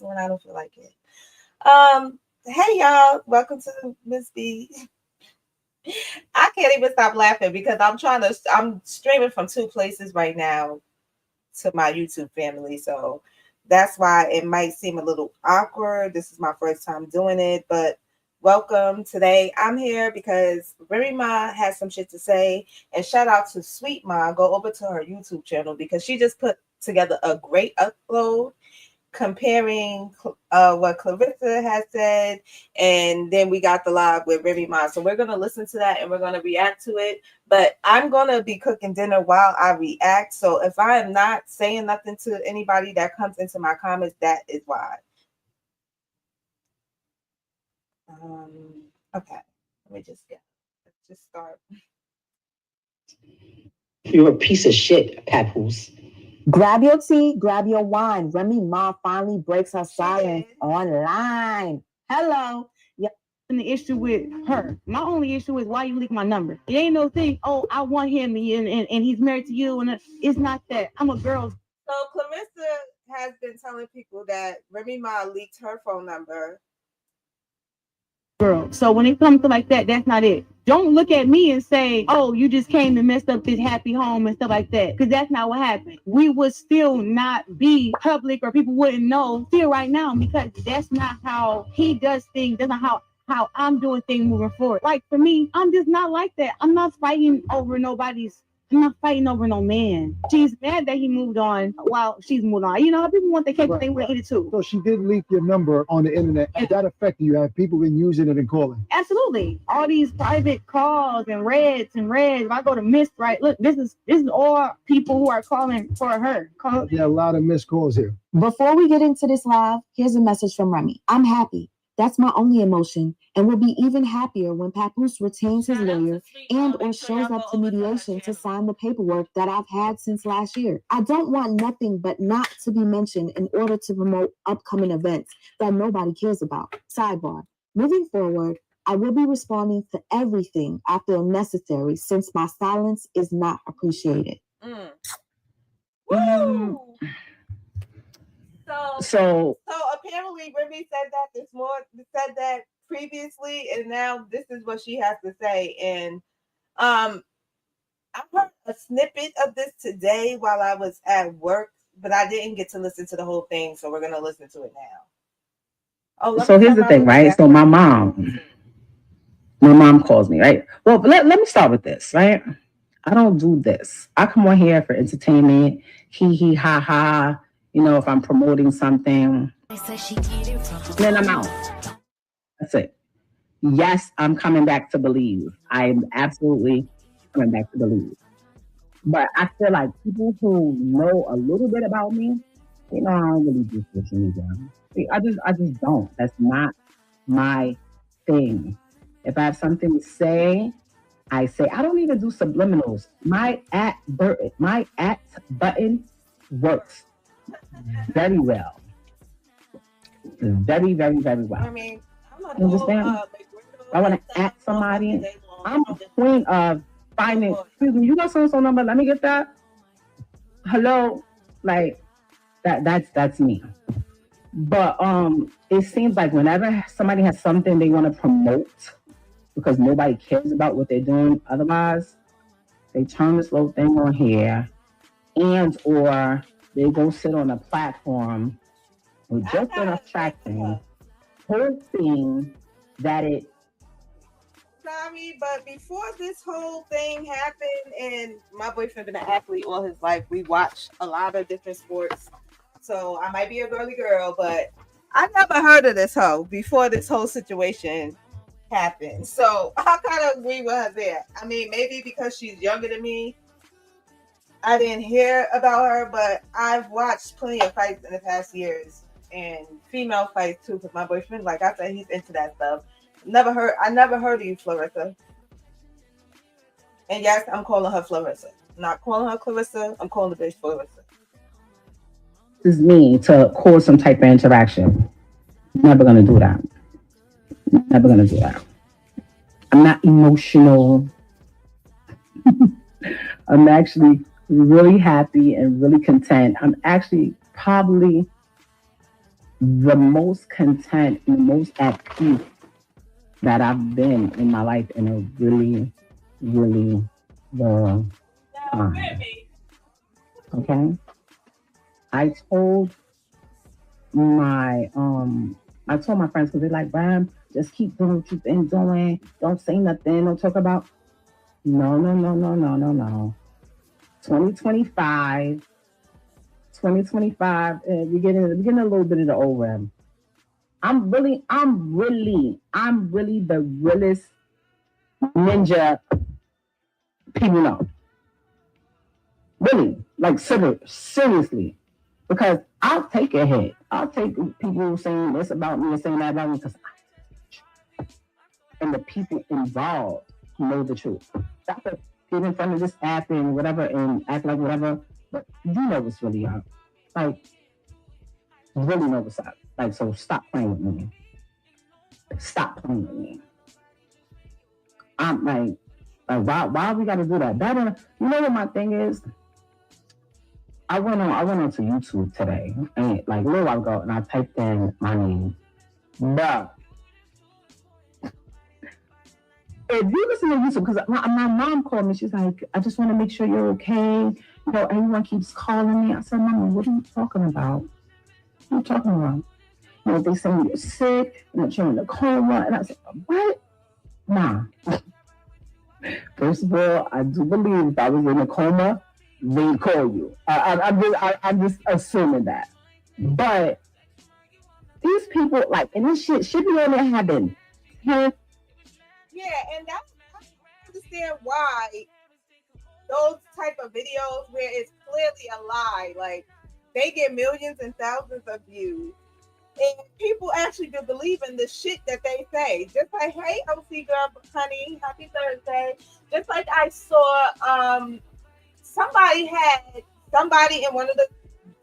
to when I don't feel like it. Hey y'all, welcome to Miss B. I can't even stop laughing because I'm streaming from two places right now to my YouTube family. So that's why it might seem a little awkward. This is my first time doing it, but welcome today. I'm here because Remy Ma has some shit to say. And shout out to Sweet Ma. Go over to her YouTube channel because she just put together a great upload comparing what Clarissa has said, and then we got the live with Remy Ma. So we're gonna listen to that and we're gonna react to it. But I'm gonna be cooking dinner while I react. So if I am not saying nothing to anybody that comes into my comments, that is why. Okay, let's just start. You're a piece of shit, Papoose. Grab your tea, grab your wine. Remy Ma finally breaks her silence online. Hello. Yeah. And the issue with her. My only issue is why you leak my number. It ain't no thing, oh, I want him and he's married to you. And it's not that. I'm a girl. So Clarissa has been telling people that Remy Ma leaked her phone number. Girl. So when it comes to like that, that's not it. Don't look at me and say, oh, you just came and messed up this happy home and stuff like that. Because that's not what happened. We would still not be public or people wouldn't know still right now because that's not how he does things. That's not how I'm doing things moving forward. Like for me, I'm just not like that. I'm not fighting over I'm not fighting over no man. She's mad that he moved on while she's moved on. You know, people want their cake, but they would eat it too. So she did leak your number on the internet. Has that affected you? Have people been using it and calling? Absolutely. All these private calls and reds. If I go to missed, right? Look, this is all people who are calling for her. There are a lot of missed calls here. Before we get into this live, here's a message from Remy. I'm happy. That's my only emotion, and will be even happier when Papoose retains his lawyer and or shows up to mediation to sign the paperwork that I've had since last year. I don't want nothing but not to be mentioned in order to promote upcoming events that nobody cares about. Sidebar. Moving forward, I will be responding to everything I feel necessary since my silence is not appreciated. Woo! So apparently Remy said that previously, and now this is what she has to say. And I heard a snippet of this today while I was at work, but I didn't get to listen to the whole thing, so we're gonna listen to it now. So here's the thing, right? So my mom calls me, right? Well, let me start with this, right? I don't do this. I come on here for entertainment, hee ha ha. You know, if I'm promoting something, then I'm out. That's it. Yes, I'm coming back to Believe. I'm absolutely coming back to Believe. But I feel like people who know a little bit about me, they know I don't really do social media. I just don't. That's not my thing. If I have something to say, I say. I don't even do subliminals. My at button works very well. Very, very, very well. I mean, you understand? I want to at somebody. I'm a queen of finding. Excuse me, you got so number? Let me get that. Hello, like that. That's me. But it seems like whenever somebody has something they want to promote, because nobody cares about what they're doing, otherwise, they turn this little thing on here, and or they go sit on a platform with just enough traction, hoping that it. Sorry, but before this whole thing happened, and my boyfriend been an athlete all his life, we watch a lot of different sports. So I might be a girly girl, but I never heard of this hoe before this whole situation happened. So I kind of agree with her there. I mean, maybe because she's younger than me, I didn't hear about her, but I've watched plenty of fights in the past years, and female fights too, because my boyfriend, like I said, he's into that stuff. I never heard of you, Clarissa. And yes, I'm calling her Clarissa. I'm not calling her Clarissa. I'm calling the bitch Clarissa. This is me to cause some type of interaction. Never gonna do that. Never gonna do that. I'm not emotional. I'm actually really happy and really content. I'm actually probably the most content and the most at peace that I've been in my life in a really, really long time. Okay? I told my friends, because they're like, Ram, just keep doing what you've been doing. Don't say nothing. Don't talk about. No. 2025. We're getting a little bit of the old Ram. I'm really the realest ninja people know. Really, like seriously. Because I'll take a hit. I'll take people saying this about me and saying that about me because and the people involved know the truth. Stop it. Get in front of this app and whatever and act like whatever. But you know what's really up. Like, you really know what's up. Like, so stop playing with me. Stop playing with me. I'm like why we gotta do that? Better. You know what my thing is? I went on to YouTube today, and like a little while ago, and I typed in my name. But if you listen to YouTube, because my mom called me, she's like, I just want to make sure you're okay. You know, everyone keeps calling me. I said, Mama, what are you talking about? What are you talking about? You know, they say you're sick, and that you're in a coma. And I said, what? Nah. First of all, I do believe if I was in a coma, they call you. I'm just assuming that. But these people, like, and this shit should be on their heaven. Yeah, and I understand why those type of videos where it's clearly a lie, like they get millions and thousands of views, and people actually do believe in the shit that they say. Just like, hey, OC girl, honey, happy Thursday. Just like I saw, somebody in one of the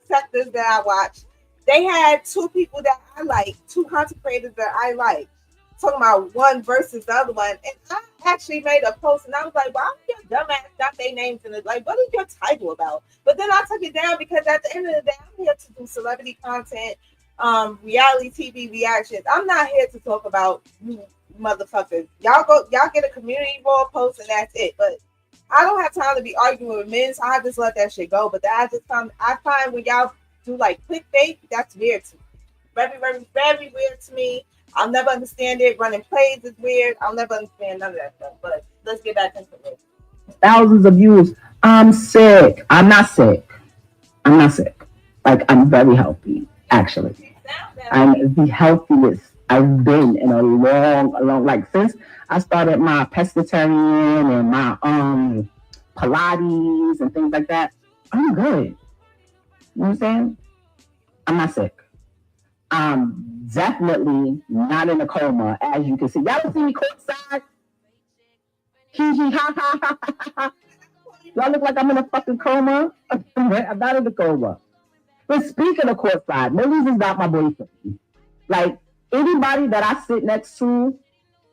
sectors that I watched, they had two people that I like, two content creators that I like, talking about one versus the other one. And I actually made a post and I was like, why would your dumbass got their names in it? Like, what is your title about? But then I took it down because at the end of the day, I'm here to do celebrity content, reality TV reactions. I'm not here to talk about you motherfuckers. Y'all get a community board post and that's it. But I don't have time to be arguing with men, so I just let that shit go. But I find when y'all do like clickbait, that's weird to me. Very, very, very weird to me. I'll never understand it. Running plays is weird. I'll never understand none of that stuff. But let's get back into it. Thousands of views. I'm sick. I'm not sick. Like, I'm very healthy, actually. I'm the healthiest I've been in a long, like, since I started my pescatarian and my Pilates and things like that. I'm good. You know what I'm saying? I'm not sick. I'm definitely not in a coma, as you can see. Y'all see me courtside? Y'all look like I'm in a fucking coma. I'm not in a coma. But speaking of courtside, Millie's is not my boyfriend. Like, anybody that I sit next to,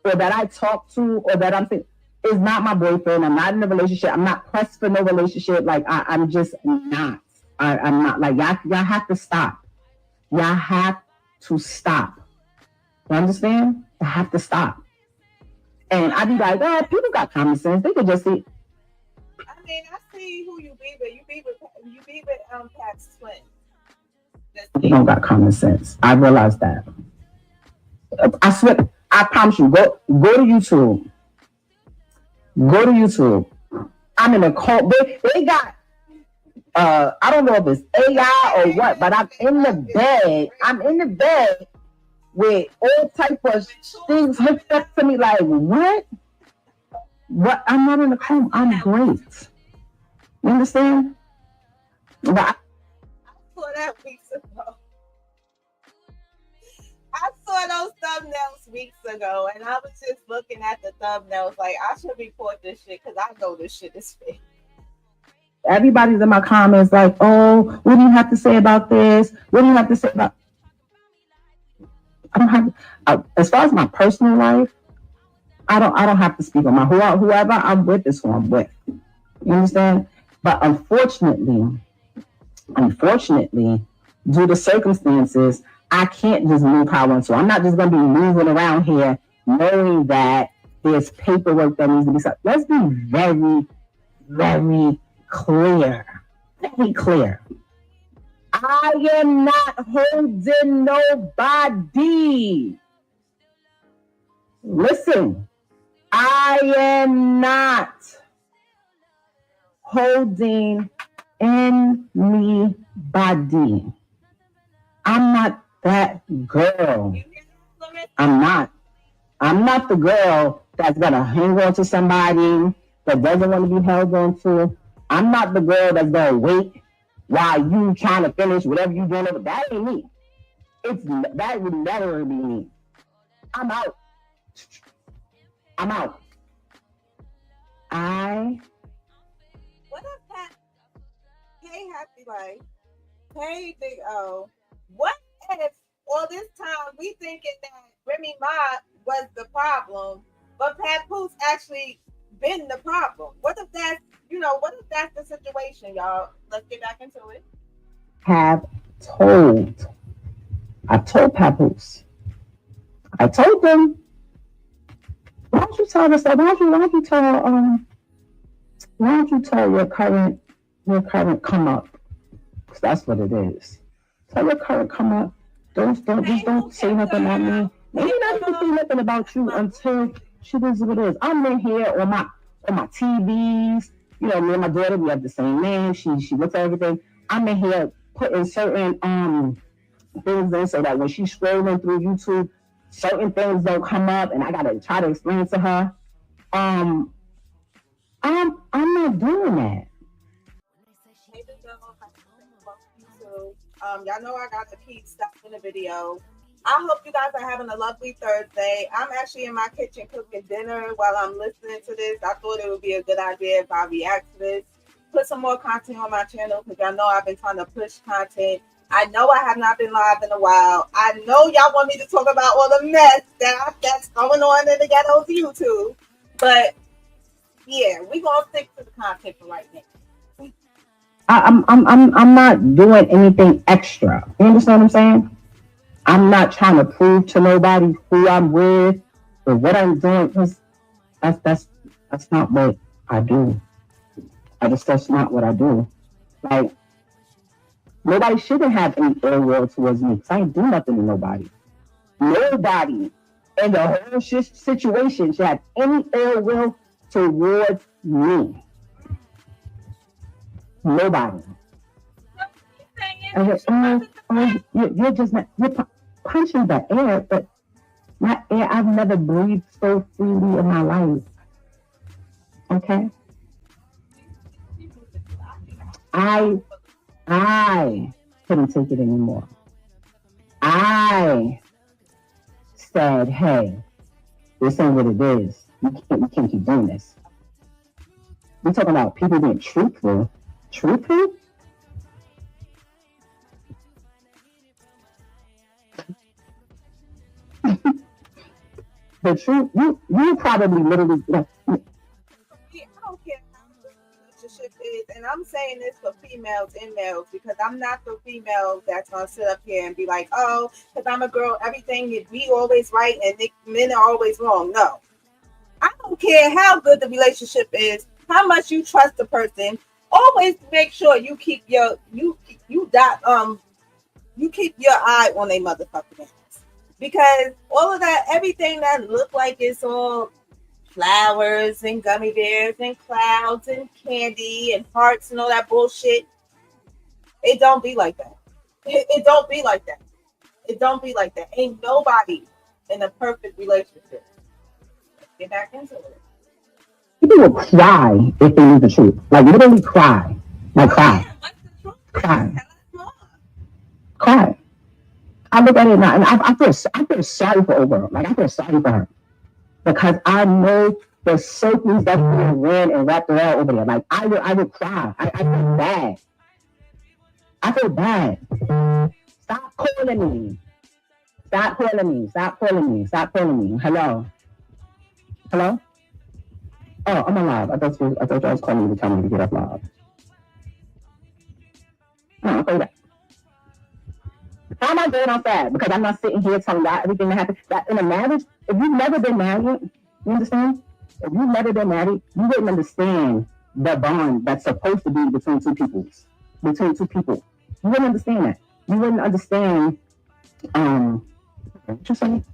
or that I talk to, or that I'm thinking, is not my boyfriend. I'm not in a relationship. I'm not pressed for no relationship. Like, I'm just not. I'm not. Like, y'all have to stop. Y'all have to stop. You understand? I have to stop. And I be like, oh, people got common sense. They could just see. I mean, I see who you be with. You be with Pat's twin. They don't got common sense. I realize that. I swear, I promise you, go to YouTube. Go to YouTube. I'm in a cult. They got I don't know if it's AI or what, but I'm in the bed with all type of things hooked up to me. Like, what? What? I'm not in the coma. I'm great. You understand? But I saw that weeks ago. I saw those thumbnails weeks ago, and I was just looking at the thumbnails like, I should report this shit because I know this shit is fake. Everybody's in my comments like, oh, what do you have to say about this? What do you have to say about? I don't have. As far as my personal life, I don't have to speak on my whoever I'm with is who I'm with. You understand? But unfortunately, due to circumstances, I can't just move how I want to. I'm not just going to be moving around here knowing that there's paperwork that needs to be signed. Let's be very, very clear. Very clear. I am not holding nobody. Listen, I am not holding anybody. I'm not that girl. I'm not the girl that's gonna hang on to somebody that doesn't want to be held on to. I'm not the girl that's gonna wait while you trying to finish whatever you doing. That ain't me. That would never be me. I'm out. What if that? Hey, Happy Life. Hey, Big O. What if all this time we thinking that Remy Ma was the problem, but Papoose actually been the problem? What if that's the situation, y'all? Let's get back into it. I told Papoose. I told them. Why don't you tell us that? Why don't you tell your current come up? Because that's what it is. Tell your current come up. Don't say nothing about me. Maybe not even say nothing about you until she does what it is. I'm in here on my TVs. You know, me and my daughter, we have the same name. She looks at everything. I'm in here putting certain things in so that when she's scrolling through YouTube, certain things don't come up, and I gotta try to explain to her. I'm not doing that. Y'all know I got to keep stuff in the video. I hope you guys are having a lovely Thursday. I'm actually in my kitchen cooking dinner while I'm listening to this. I thought it would be a good idea if I react to this. Put some more content on my channel because y'all know I've been trying to push content. I know I have not been live in a while. I know y'all want me to talk about all the mess that's going on in the ghetto's YouTube. But yeah, we're gonna stick to the content for right now. I'm not doing anything extra. You understand what I'm saying? I'm not trying to prove to nobody who I'm with or what I'm doing. Because that's not what I do. That's not what I do. Like, nobody shouldn't have any ill will towards me because I ain't do nothing to nobody. Nobody in the whole situation should have any ill will towards me. Nobody. You're just not, you're punching the air, but my air, I've never breathed so freely in my life. Okay? I couldn't take it anymore. I said, hey, this ain't what it is. We can't keep doing this. We're talking about people being truthful. Truthful? The truth, you probably literally. I don't care how the relationship is, and I'm saying this for females and males because I'm not the female that's gonna sit up here and be like, oh, because I'm a girl, everything is we always right and men are always wrong. No, I don't care how good the relationship is, how much you trust the person. Always make sure you keep your you keep your eye on a motherfucking ass. Because all of that, everything that look like it's all flowers and gummy bears and clouds and candy and hearts and all that bullshit, it don't be like that. It don't be like that. It don't be like that. Ain't nobody in a perfect relationship. Let's get back into it. People will cry if they knew the truth. Like, literally cry. Like, cry. Cry. I look at it now, and I feel sorry for Oprah. Like, I feel sorry for her. Because I know the circles that being ran and wrapped around over there. Like, I would cry. I feel bad. I feel bad. Stop calling me. Stop calling me. Hello? Oh, I'm alive. I thought you was calling me to tell me to get up live. Oh, I'll call you back. How am I going outside? Because I'm not sitting here telling y'all everything that happened. That in a marriage, if you've never been married, you understand? If you've never been married, you wouldn't understand the bond that's supposed to be between two people. You wouldn't understand that. You wouldn't understand. What you saying?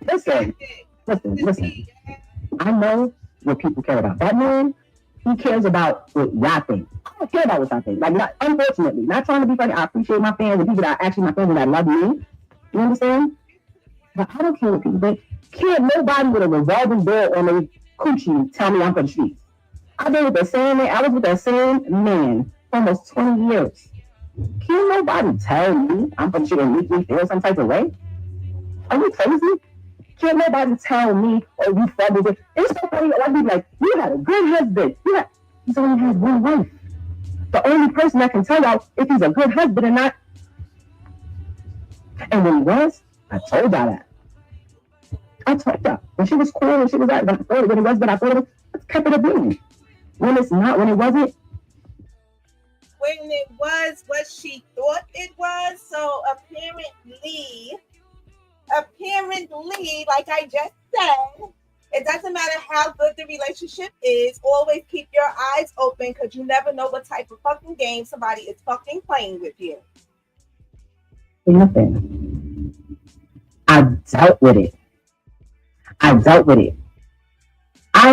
Listen. I know what people care about. That man, he cares about what y'all think. I don't care about what y'all think. Like, unfortunately, not trying to be funny. I appreciate my fans and people that are actually my fans and that love me. You understand? But I don't care what people think. Can't nobody with a revolving door on their coochie tell me I'm for the streets. I've been with the same man. I was with that same man for almost 20 years. Can't nobody tell me I'm for the streets and make me feel some type of way? Are you crazy? Can't nobody tell me, oh, you felt it. It's so funny. I'd be like, you had a good husband. He's only has one wife. The only person that can tell y'all if he's a good husband or not. And when he was, I told y'all that. I told y'all. When she was cool, when she was out, when it was, but I thought it was, let's keep it a being. When it's not, when it wasn't. When it was what she thought it was. So apparently, like I just said, it doesn't matter how good the relationship is. Always keep your eyes open because you never know what type of fucking game somebody is fucking playing with you. Nothing. I dealt with it. I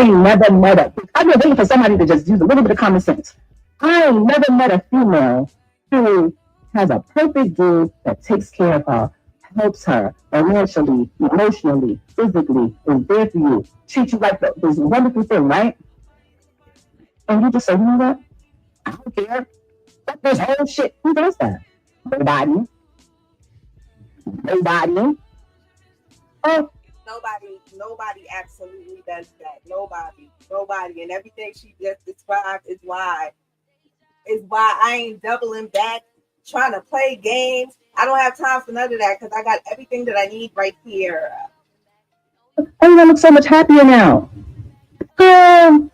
ain't never met I've been waiting for somebody to just use a little bit of common sense. I ain't never met a female who has a perfect dude that takes care of her, helps her financially, emotionally, physically, is there for you, treat you like this wonderful thing, right? And you just say, you know what? I don't care. Fuck this whole shit. Who does that? Nobody. Oh. Nobody absolutely does that. Nobody. And everything she just described is why I ain't doubling back, trying to play games. I don't have time for none of that because I got everything that I need right here. Everyone looks so much happier now. Man,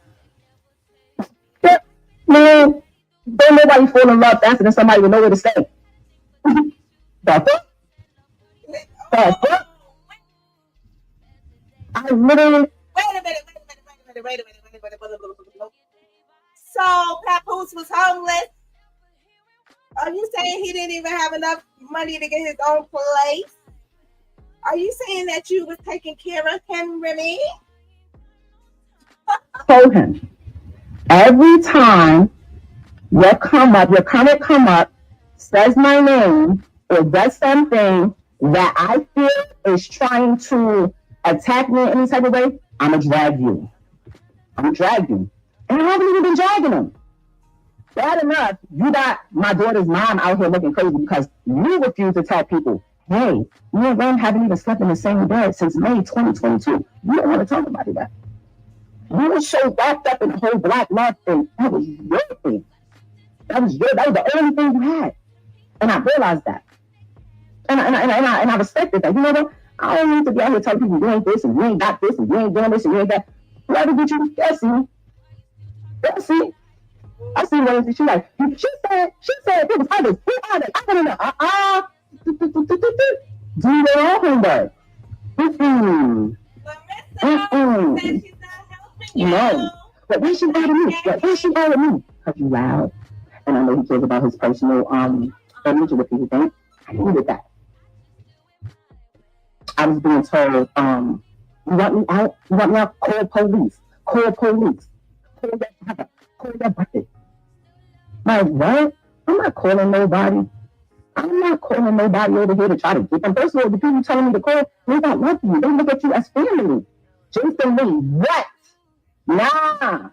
don't nobody fall in love faster than somebody with nowhere to stay. The fuck? I literally. Wait a minute. So Papoose was homeless. Are you saying he didn't even have enough money to get his own place? Are you saying that you was taking care of him, Remy? Told him every time your comment come up, says my name or does something that I feel is trying to attack me in any type of way, I'ma drag you. And I haven't even been dragging him. Bad enough, you got my daughter's mom out here looking crazy because you refuse to tell people, hey, me and Ren haven't even slept in the same bed since May 2022. You don't want to talk about it. You were so wrapped up in the whole black love thing. That was your thing. That was the only thing you had. And I realized that. And I respected that. You know what? I don't need to be out here telling people you ain't this and you ain't got this and you ain't doing this and you ain't that. Whoever did you, they'll see. I see what she like. She said it was others. Who others? I don't know. Do your own homework. No. But why she out of me? Because you loud. And I know he cares about his personal image and what people think. I needed that. I was being told, you want me out? Call police. Call your brother. Like, what? I'm not calling nobody. Over here to try to get them. First of all, the people telling me to call, they don't love you. They look at you as family. Jason Lee, what? Nah.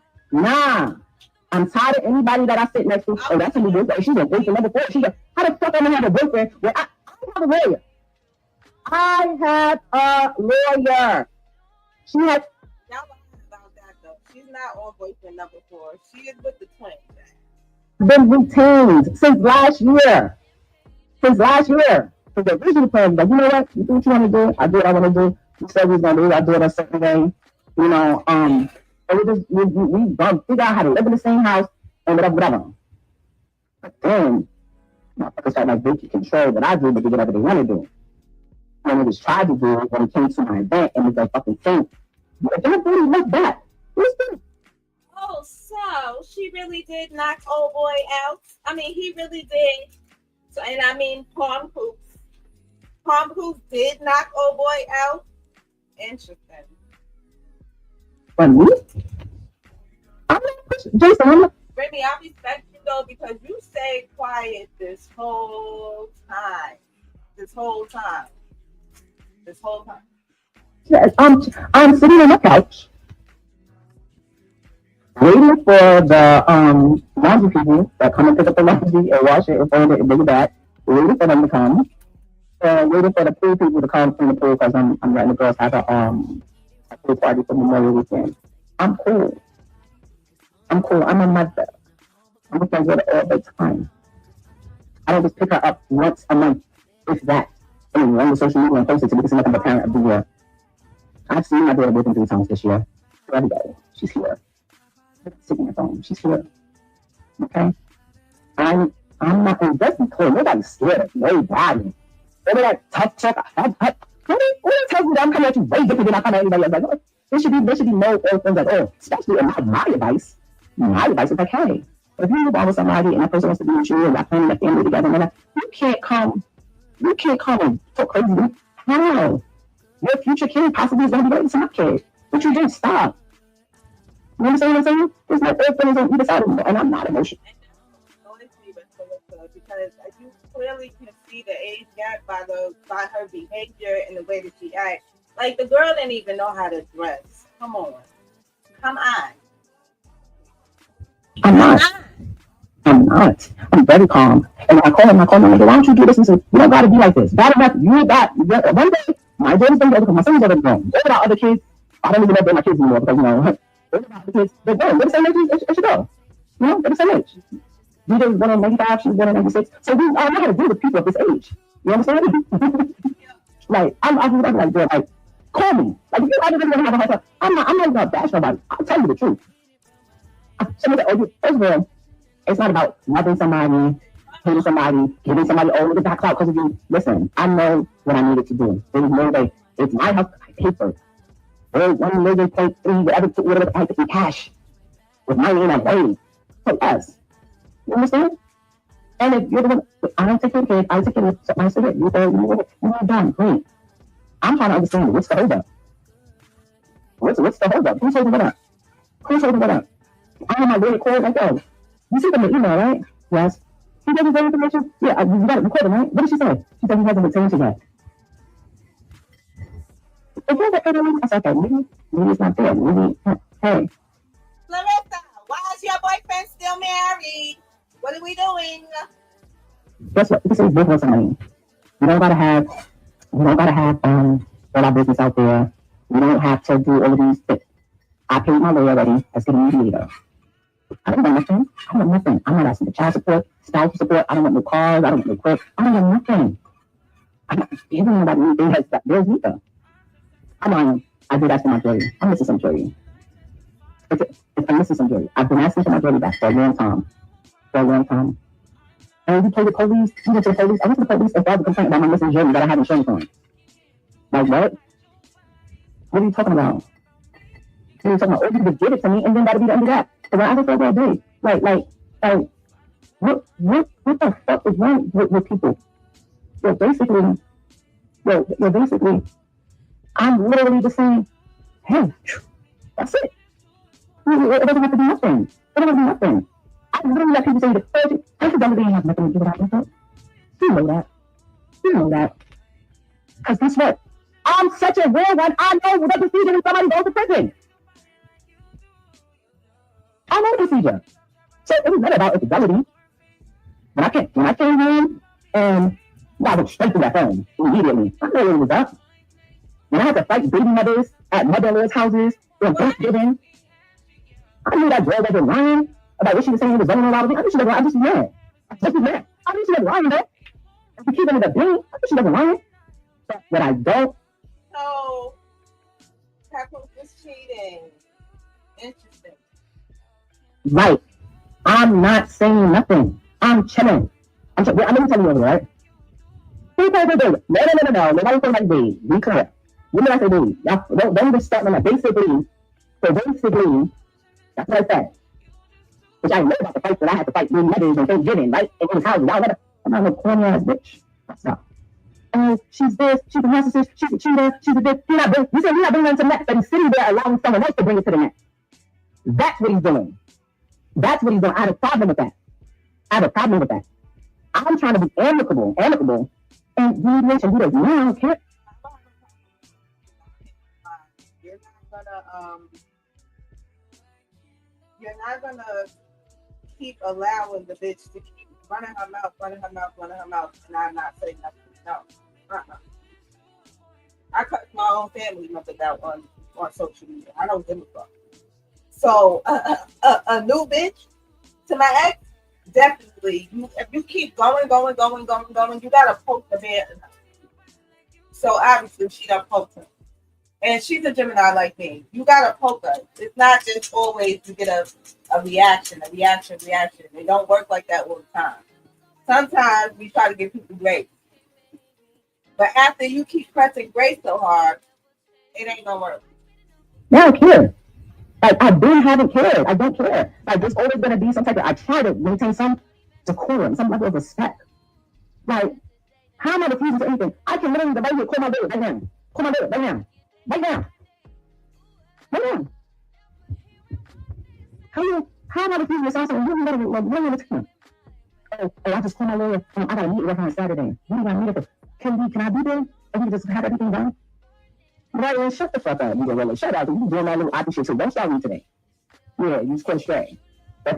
I'm tired of anybody that I sit next to. Oh, that's a new boyfriend. She's a boyfriend number 4. She's how the fuck am I have a boyfriend? Well, I have a lawyer. I have a lawyer. She has. Y'all lying about that though. She's not on boyfriend number 4. She is with the twins. Been retained since last year. So the original plan was like, you know what? You do what you want to do. I do what I want to do. We said we was gonna do it. I do it a certain way. You know, and we gonna figure out how to live in the same house and whatever. But then Motherfuckers felt like they could control what I do, but do whatever they want to do. When it was tried to do when it came to my event and it was a fucking thing. Don't really look back. What's that? Oh, so she really did knock old boy out. I mean, he really did. So, and I mean, Palm Hoops. Palm Hoops did knock old boy out. Interesting. For me? I'm not, Jason, I'm not. Remy, I respect you though because you stayed quiet this whole time. This whole time. Yes, I'm sitting on my couch waiting for the laundry people that come and pick up the laundry and wash it and fold it and bring it back. Waiting for them to come. Waiting for the pool people to come from the pool because I'm letting the girls have a pool party for Memorial Weekend. I'm cool. I'm a mother. I'm gonna get it all the time. I don't just pick her up once a month, if that. And run the social media and post it to because nothing but parent of the year. I've seen my daughter working 3 times this year. Every day. She's here. Sitting at home. She's here. Okay? I'm not going to be clear. Nobody's scared of nobody. Over that tough talk. Who tells me that I'm coming at you way different than I come at anybody else? Like, oh, there should be no things like, oh, especially in my advice. My advice is like, hey, if you move on with somebody and that person wants to be with you and y'all planning a family together, and you can't come and talk crazy. How? Your future kid possibly is going to be raising some kid. But you just stop. You understand what I'm saying? There's no earth feelings on either side of me, and I'm not emotional. Because you clearly can see the age gap by her behavior and the way that she acts. Like the girl didn't even know how to dress. Come on. I'm not. I'm very calm. And I call him, like, why don't you do this? And say, you don't got to be like this. Bad enough, one day, my daughter's going to go because my son's already grown. What about other kids? I don't even know if they're my kids anymore because, what about the kids? They're grown. They're the same age as should go. They're the same age. DJ was born in 95, she was born in 96. So we all know how to deal with people of this age. You understand? Like, I'm like, girl, like, call me. Like, if you ever really want to have a hard time, I'm not going to bash nobody. I'll tell you the truth. Someone said, first of all, it's not about loving somebody, hating somebody, giving somebody, oh, look at that clout because of you. Listen, I know what I needed to do. There was no way. It's my house. I paid for it. There was 1 million, 0.3, whatever, I had to pay cash. With my name on way. So, yes. You understand? And if you're the one, I don't take care of kids, I take care of my cigarette, you're done, great. I'm trying to understand what's the holdup. What's the holdup? Who's holding what up? I have my way to call like, oh, you sent them an email, right? Yes. He doesn't say information? Yeah, you got it recorded, right? What did she say? She said he hasn't returned it yet. If you're the I said, okay, maybe it's not there. Maybe, hey. Larissa, why is your boyfriend still married? What are we doing? Guess what? You can say business money. You don't gotta have all our business out there. You don't have to do all of these things. I paid my lawyer already. Let's get a mediator. I don't want nothing. I'm not asking for child support, spousal support. I don't want no cars. I don't want no credit. I don't want nothing. I'm not giving anybody anything that there's neither. I did ask for my jury. I'm missing some jury. I'm missing some jury. I've been asking for my jury back for a long time. And he told the police, he went to the police. I went to the police and filed a complaint about my missing jury that I have insurance on. Like what? What are you talking about? You're talking about, oh, you just give it to me and then that'll be the end of that. So when I was all day, like, what the fuck is wrong with people? Basically, I'm literally just saying, hey, that's it. It doesn't have to be nothing. I literally let people say the first infidelity ain't have nothing to do with that. You know that. Because guess what? I'm such a real one. I know the procedure when somebody goes to prison. I know the procedure. So it was not about infidelity. When I came home and I went straight to that phone immediately. I know what it was up. When I had to fight baby mothers at mother-in-law's houses on Thanksgiving, I knew that girl wasn't lying about what she was saying was going on about me. I knew she wasn't lying. I just was mad. I knew she wasn't lying though. If you keep it in the bean, I knew she wasn't lying. But what I don't. So, Papoose is cheating. Interesting. Right. I'm not saying nothing. I'm chilling. I'm going to tell you over, right? Who told you baby? No. Nobody told like baby. Be clear. You know I say baby. Y'all don't just start on that. Basically, that's what I said. Which I know about the fight that I had to fight with mothers and Thanksgiving, right? In his house. Y'all never, I'm not no corny ass bitch. That's not. Oh, she's this, she's a narcissist, she's a cheater, she's a this. You said you're not bringing her to the net, but he's sitting there allowing someone else to bring it to the net. That's what he's doing. I have a problem with that. I'm trying to be amicable, and mediation. He does not care. You're not gonna keep allowing the bitch to keep running her mouth, and I'm not saying nothing. No. I cut my own family members out on social media. I don't give a fuck. So a new bitch to my ex, definitely. If you keep going, you gotta poke the bear. So obviously she done poked her. And she's a Gemini like me. You gotta poke her. It's not just always to get a reaction. They don't work like that all the time. Sometimes we try to give people grace. But after you keep pressing grace so hard, it ain't gonna work. I don't care. Like, I haven't cared. I don't care. Like, there's always gonna be some type of, I try to maintain some decorum, some level of respect. Like, how am I refusing to anything? I can literally right here call my baby right now. Right now. How am I refusing to something? Oh, I just called my lawyer. I got to meet with her on Saturday. What do I meet with her? Can I be there? And we can just have everything done? Right, well, shut the fuck up. You really shut up. You doing that little opposite shit too. Don't start me today. Yeah, you just quit straight. Like,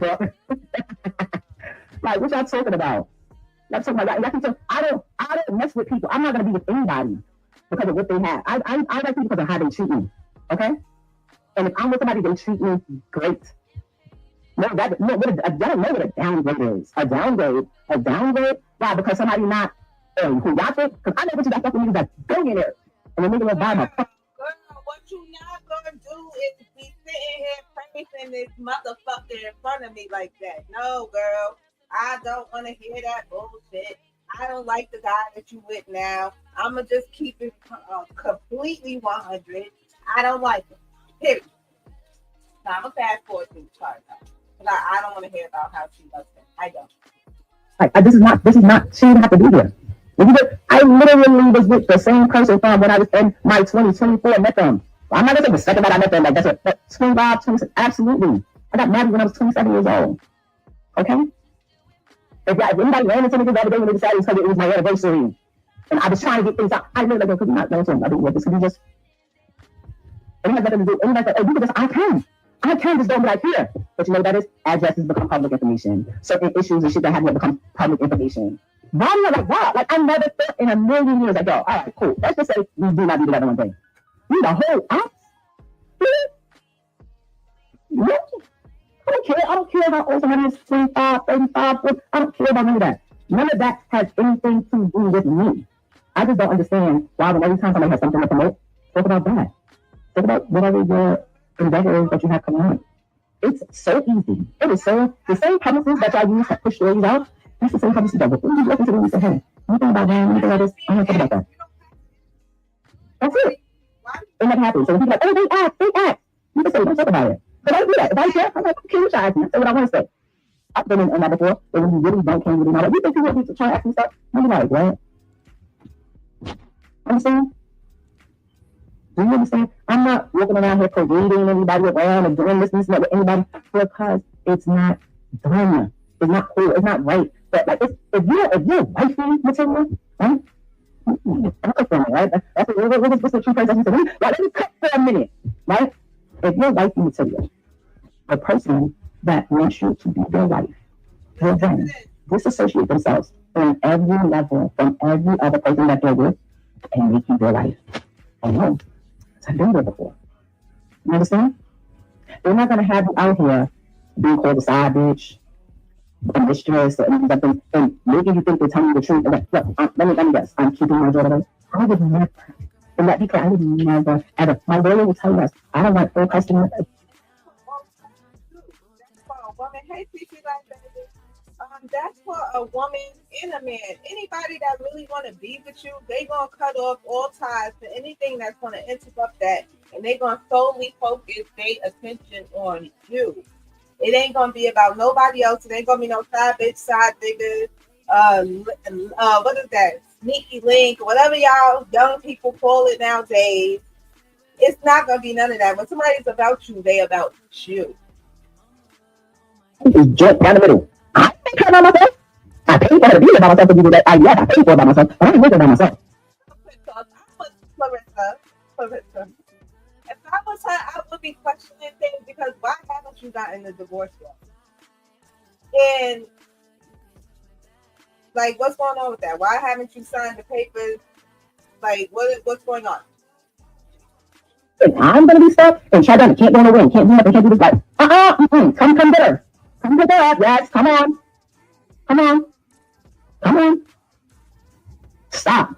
what y'all talking about? Y'all talking about, I don't mess with people. I'm not gonna be with anybody because of what they have. I like people because of how they treat me. Okay? And if I'm with somebody, they treat me great. I don't know what a downgrade is. A downgrade? Why? Because somebody not who y'all think? Because I know what you got fucking niggas that's billionaires. And the nigga will buy my girl, what you not gonna do is be sitting here praising this motherfucker in front of me like that. No, girl. I don't want to hear that bullshit. I don't like the guy that you with now. I'ma just keep it completely 100. I don't like him. Period. Now I'm gonna fast forward to the chart now. Because I don't want to hear about how she loves him. I don't. Like, this is not, she didn't have to be here. I literally was with the same person from when I was in my 24 met them. I'm not gonna say the second that I met them, like, that's it. But 25, 26, absolutely. I got married when I was 27 years old. Okay? If anybody ran into me the other day when they decided it was my anniversary, and I was trying to get things out, I know that because you're not going to him. I mean, this could be just, it has nothing to do, anybody said, oh, you can just, I can just don't be like here. But you know what that is? Addresses become public information. Certain issues and shit that have become public information. Why do you like that? Like, I never thought in a million years, like, yo, all right, cool. Let's just say we do not be together one day. You the whole ass? No. I don't care about old somebody is 25, 35, 40. I don't care about none of that. None of that has anything to do with me. I just don't understand why when every time somebody has something to promote, talk about that. Talk about whatever your endeavor is that you have coming on. It's so easy. It is so, the same publicists that y'all use to push stories out, that's the same publicist that will listen to them and say, hey, anything about that, anything like this, I don't talk about that. That's it. It never happens. So when people are like, oh, they act. You can say, don't talk about it. But I do that. If I care, I'm like, okay, what y'all asking? Say what I want to say. I've been in that before, but when you really don't care, really know, like, you think people need to try to ask me stuff? I'm like, what? Understand? Do you understand? I'm not walking around here parading anybody around and doing this and that with anybody because it's not done. It's not cool. It's not right. But like, if you're wifey material, right? That's a right? That's what's the true place. Let me cut for a minute, right? If you're wifey material, the person that wants you to be their wife will then disassociate themselves on every level from every other person that they're with and make you their wife. I know. I've been there before. You understand? They're not going to have you out here being called a side bitch, a mistress, and making you think they're telling you the truth. Look, let me guess. I'm keeping my daughter. I would never, and that because I would never, ever. My lawyer will tell us, I don't want full custody. Hey, Fifi, like baby. That's for a woman in a man. Anybody that really want to be with you, they gonna cut off all ties to anything that's gonna interrupt that, and they gonna solely focus their attention on you. It ain't gonna be about nobody else. It ain't gonna be no side bitch, side nigga. What is that? Sneaky link, whatever y'all young people call it nowadays. It's not gonna be none of that. When somebody's about you, they about you. Is jump down the middle. I ain't care about myself. I paid for her to be there by myself to do that. Yes, I paid for it by myself, but I ain't living by myself. Clarissa, if I was her, I would be questioning things because why haven't you gotten the divorce yet? And like, what's going on with that? Why haven't you signed the papers? Like, what's going on? If I'm gonna be stuck and try to can't go nowhere, can't do nothing, can't do this. Like, come get her, come get her. Yes, come on, come on, come on. Stop.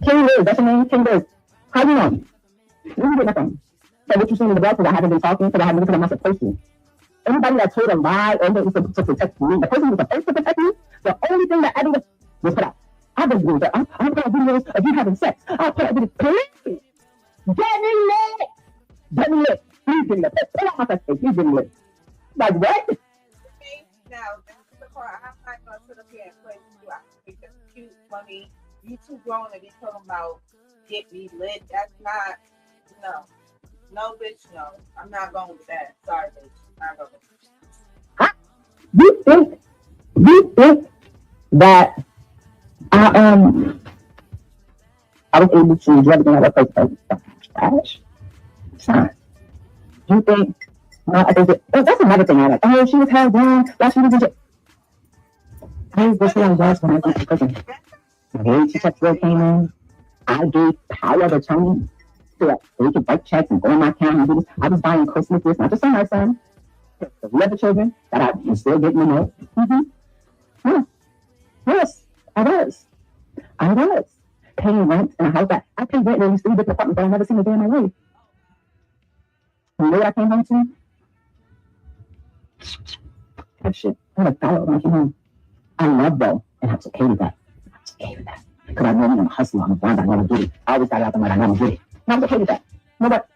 King Liz, that's your name, King Liz. How you know? You didn't get nothing. So what you saying in the bed because I haven't been talking because I haven't because I'm not supposed to. Anybody that told a lie or was to protect me, the person who was supposed to protect me, the only thing that ever was put out. I've been doing that. I'll put out videos of you having sex. I'll put out videos. Please, get me lit. Get me lit. Please get me lit. Pull out my sex tape. Please get me lit. Like what? Now, this is the part I'm not going to sit up here and play with you. I think that's cute, funny. You too grown to be talking about get me lit. That's not, no. No, bitch, no. I'm not going with that. Sorry, bitch. Not going with that. You think that I was able to do everything I was supposed to trash? It's not. You think that's another thing I like. Oh, she was held down. Why she was in jail? I was when I was in prison. The way she checked came in, I gave power of attorney so that they could write checks and go on my account and do this. I was buying Christmas gifts, not just on my son, for the other children that I am still getting them out. Yeah. Yes, I was. I was paying rent in a house that I paid rent in these 3 different apartments that I never seen a day in my life. You know what I came home to? That shit. I had $1 when I came home. I love though, and I was okay with that. I was okay with that. Because I know I'm a hustler, I'm a grinder, I know I'm get it. I always got out there like I know I'm get it. And I was okay with that. You know what?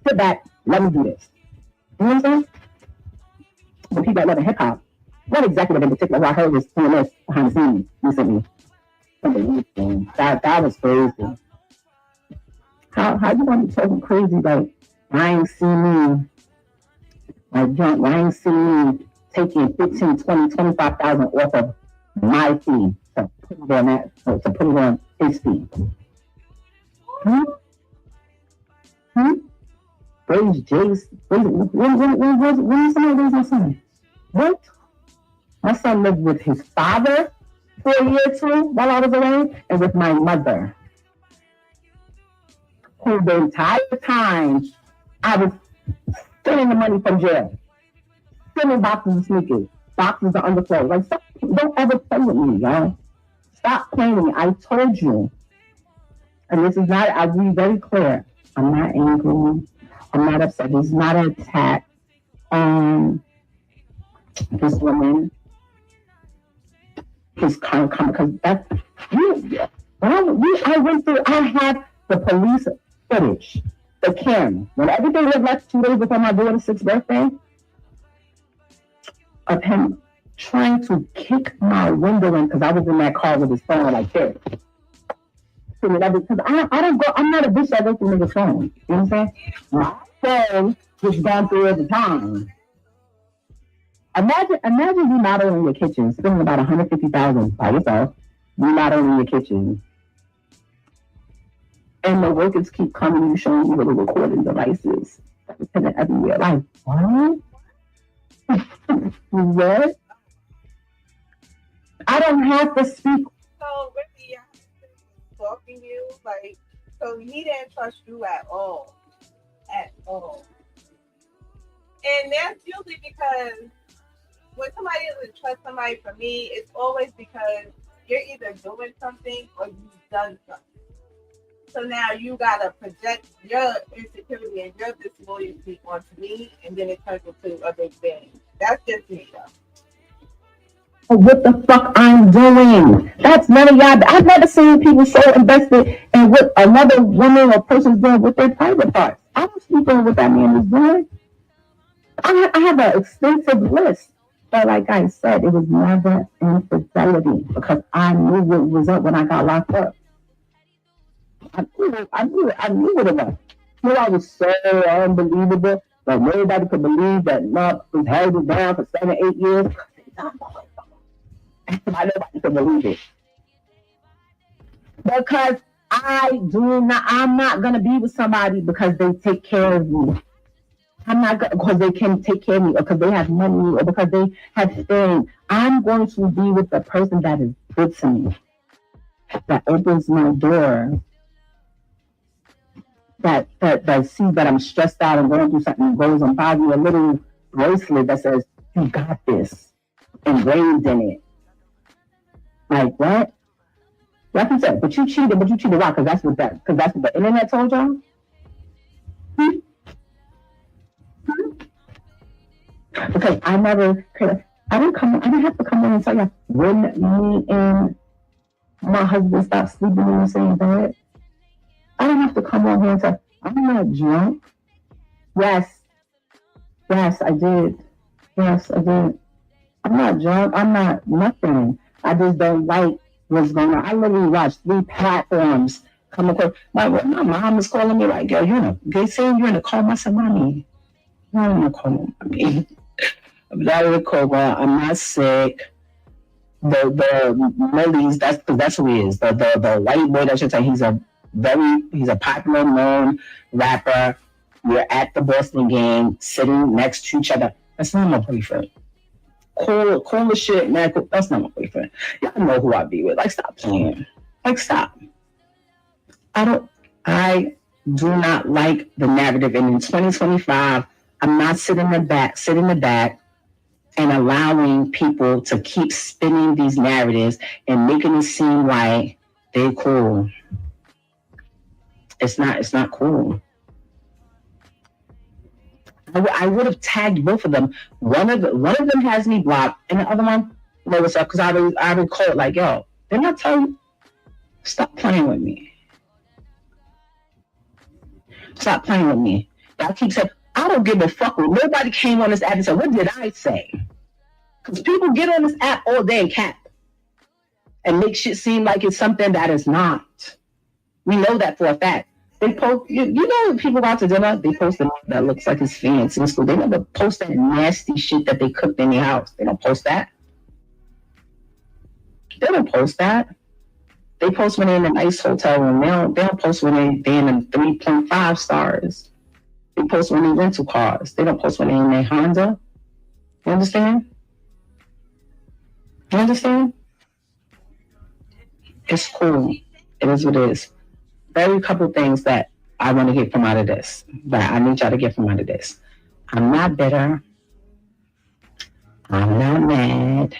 Sit back, let me do this. You know what I'm saying? The people that love hip hop, one executive in particular who I heard was doing this behind the scenes recently. That was crazy. How you want to be talking crazy like I ain't seen me like drunk, I ain't seen me taking 15, 20, 25,000 off of my fee to put it on that, to put it on his fee. Raise Jace. When somebody raise my son? What? My son lived with his father for a year or 2 while I was away, and with my mother, who the entire time I was stealing the money from jail, stealing boxes of sneakers, boxes of underclothes. Like, stop, don't ever play with me, y'all. Stop playing with me. I told you, and this is not, I'll be very clear, I'm not angry, I'm not upset, this is not an attack on this woman, his current comment, because that's, I went through, I had the police footage, the camera, when everything was left 2 days before my daughter's 6th birthday, of him trying to kick my window in because I was in that car with his phone like this. Because I don't go, I'm not a bitch that goes through niggas' phone. You know what I'm saying? My phone was gone through at the time. Imagine remodeling in your kitchen, spending about $150,000 by yourself, remodeling in your kitchen. And the workers keep coming and showing you little recording devices that was sitting everywhere. Like, what? What? I don't have to speak. So Remy, talking to you like, so he didn't trust you at all, and that's usually because when somebody doesn't trust somebody, for me, it's always because you're either doing something or you've done something. So now you gotta project your insecurity and your disloyalty onto me, and then it turns into a big thing. That's just me, though. what the fuck I'm doing. That's none of y'all. I've never seen people so invested in what another woman or person's doing with their private parts. I don't sleep on what that man is doing. I have an extensive list. But like I said, it was never infidelity because I knew what was up when I got locked up. I knew it. I knew it enough. You know, I was so unbelievable that nobody could believe that love was held me down for 7, 8 years. Nobody could believe it. Because I'm not gonna be with somebody because they take care of me. I'm not going because they can take care of me or because they have money or because they have fame. I'm going to be with the person that is good to me, that opens my door, that sees that I'm stressed out and going through something and goes and buys me a little bracelet that says, "You got this," engraved in it. Like what? Like you said, but you cheated why? Because that's what the internet told y'all. Because I didn't have to come in and tell you when me and my husband stopped sleeping in the same bed. I didn't have to come on here and say, I'm not drunk. Yes, I did. Yes, I did. I'm not drunk. I'm not nothing. I just don't like what's going on. I literally watched 3 platforms come across. My mom is calling me like, yo, they saying you're in a coma. I said, Mommy, I'm not in a coma, Mommy. I'm not in a coma. I'm not sick. The Millies, that's who he is. The white boy that should say he's a popular known rapper. We're at the Boston game, sitting next to each other. That's not my boyfriend. Cool as shit, man. That's not my boyfriend. Y'all know who I be with. Like, stop playing. Like, stop. I do not like the narrative. And in 2025, I'm not sitting in the back and allowing people to keep spinning these narratives and making it seem like they're cool. It's not cool. I would have tagged both of them. One of them has me blocked, and the other one, know what's up? Because I recall like, yo, didn't I tell you? Stop playing with me. Stop playing with me. Y'all keep saying, I don't give a fuck. Nobody came on this app and said, what did I say? Because people get on this app all day and cap and make shit seem like it's something that is not. We know that for a fact. They post, you know, when people go out to dinner, they post a that looks like it's fancy in school. They never post that nasty shit that they cooked in their house. They don't post that. They don't post that. They post when they're in a nice hotel room. They don't post when they're in a 3.5 stars. They post when they rental cars. They don't post when they're in their Honda. You understand? You understand? It's cool. It is what it is. Very couple things that I want to get from out of this. That I need y'all to get from out of this. I'm not bitter. I'm not mad.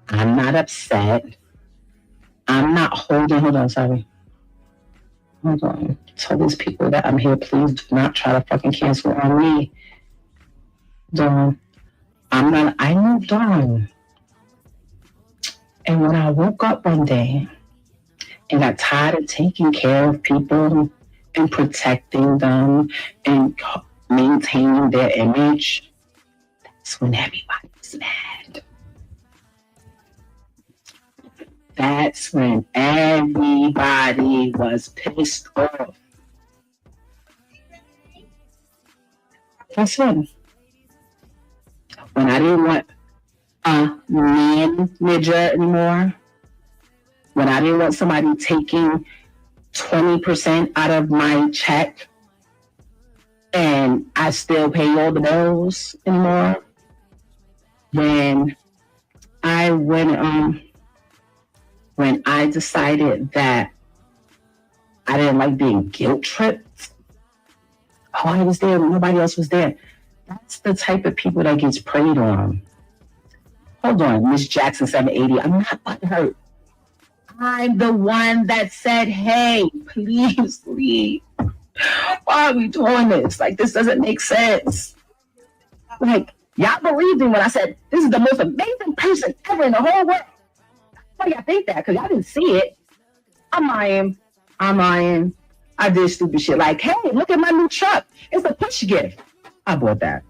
I'm not upset. I'm not hold on, sorry. Hold on. Tell these people that I'm here, please do not try to fucking cancel on me. Dawn. I moved on. And when I woke up one day and got tired of taking care of people and protecting them and maintaining their image, that's when everybody was mad. That's when everybody was pissed off. That's when I didn't want a manager anymore, when I didn't want somebody taking 20% out of my check and I still pay all the bills anymore, when I decided that I didn't like being guilt tripped. Oh, I was there, nobody else was there. That's the type of people that gets preyed on. Hold on, Miss Jackson 780. I'm not butthurt. I'm the one that said, hey, please leave. Why are we doing this? Like, this doesn't make sense. Like, Y'all believed me when I said this is the most amazing person ever in the whole world. Why y'all think that? Because y'all didn't see it. I'm lying. I did stupid shit like, hey, look at my new truck. It's a push gift. I bought that.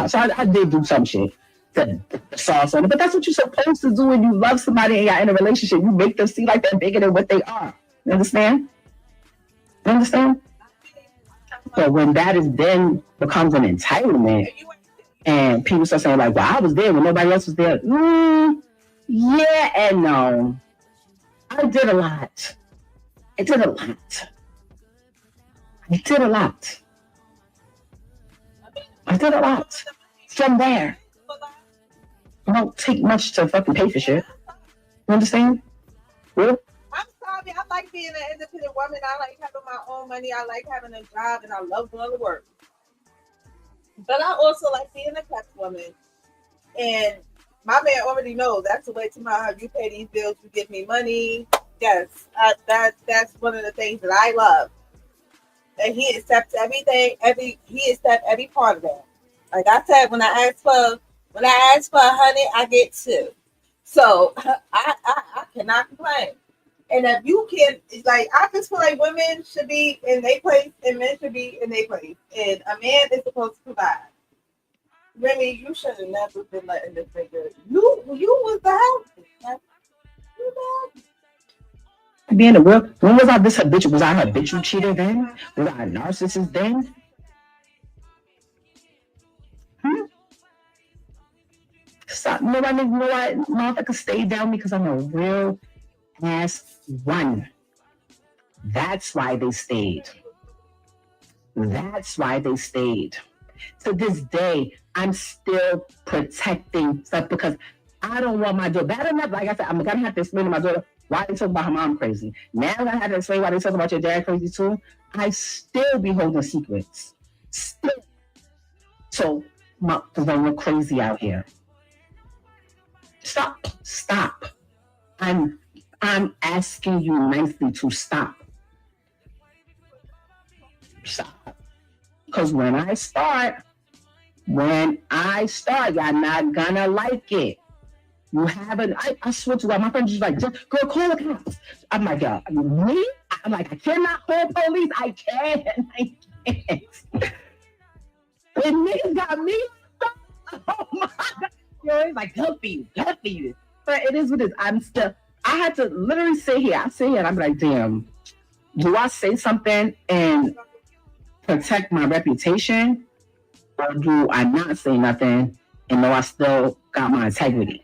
So I did do some shit. The sauce on it. But that's what you're supposed to do when you love somebody and you're in a relationship. You make them see like they're bigger than what they are. You understand? So when that is then becomes an entitlement and people start saying like, well, I was there when nobody else was there. Yeah and no. I did a lot. From there. It don't take much to fucking pay for shit. You understand? Really? I'm sorry. I like being an independent woman. I like having my own money. I like having a job, and I love going to work. But I also like being a tax woman. And my man already knows that's the way to my you pay these bills, you give me money. Yes, that's one of the things that I love. And he accepts everything. He accepts every part of that. Like I said, when I ask for $100, I get $2. So I cannot complain. And if you can, like, I just feel like women should be in their place and men should be in their place. And a man is supposed to provide. Remy, you should have never been letting this nigga. You was the house. Being a real, when was I this habitual? Was I a habitual cheater then? Was I a narcissist then? Stop. Nobody, motherfucker stayed down because I'm a real ass one. That's why they stayed. To this day, I'm still protecting stuff because I don't want my daughter. Bad enough, like I said, I'm gonna have to explain to my daughter why they talk about her mom crazy. Now I have to explain why they talk about your dad crazy too. I still be holding secrets. Still. So, because I'm crazy out here. Stop. I'm asking you nicely to stop. Stop. Because when I start, y'all not gonna like it. You haven't. I swear to God, my friend just like, girl, call the cops. I'm like, me? I'm like, I cannot call police. I can't. And niggas got me. Oh my God. Yo, it's like, good for you. But it is what it is. I had to literally sit here. I sit here and I'm like, damn, do I say something and protect my reputation? Or do I not say nothing and know I still got my integrity?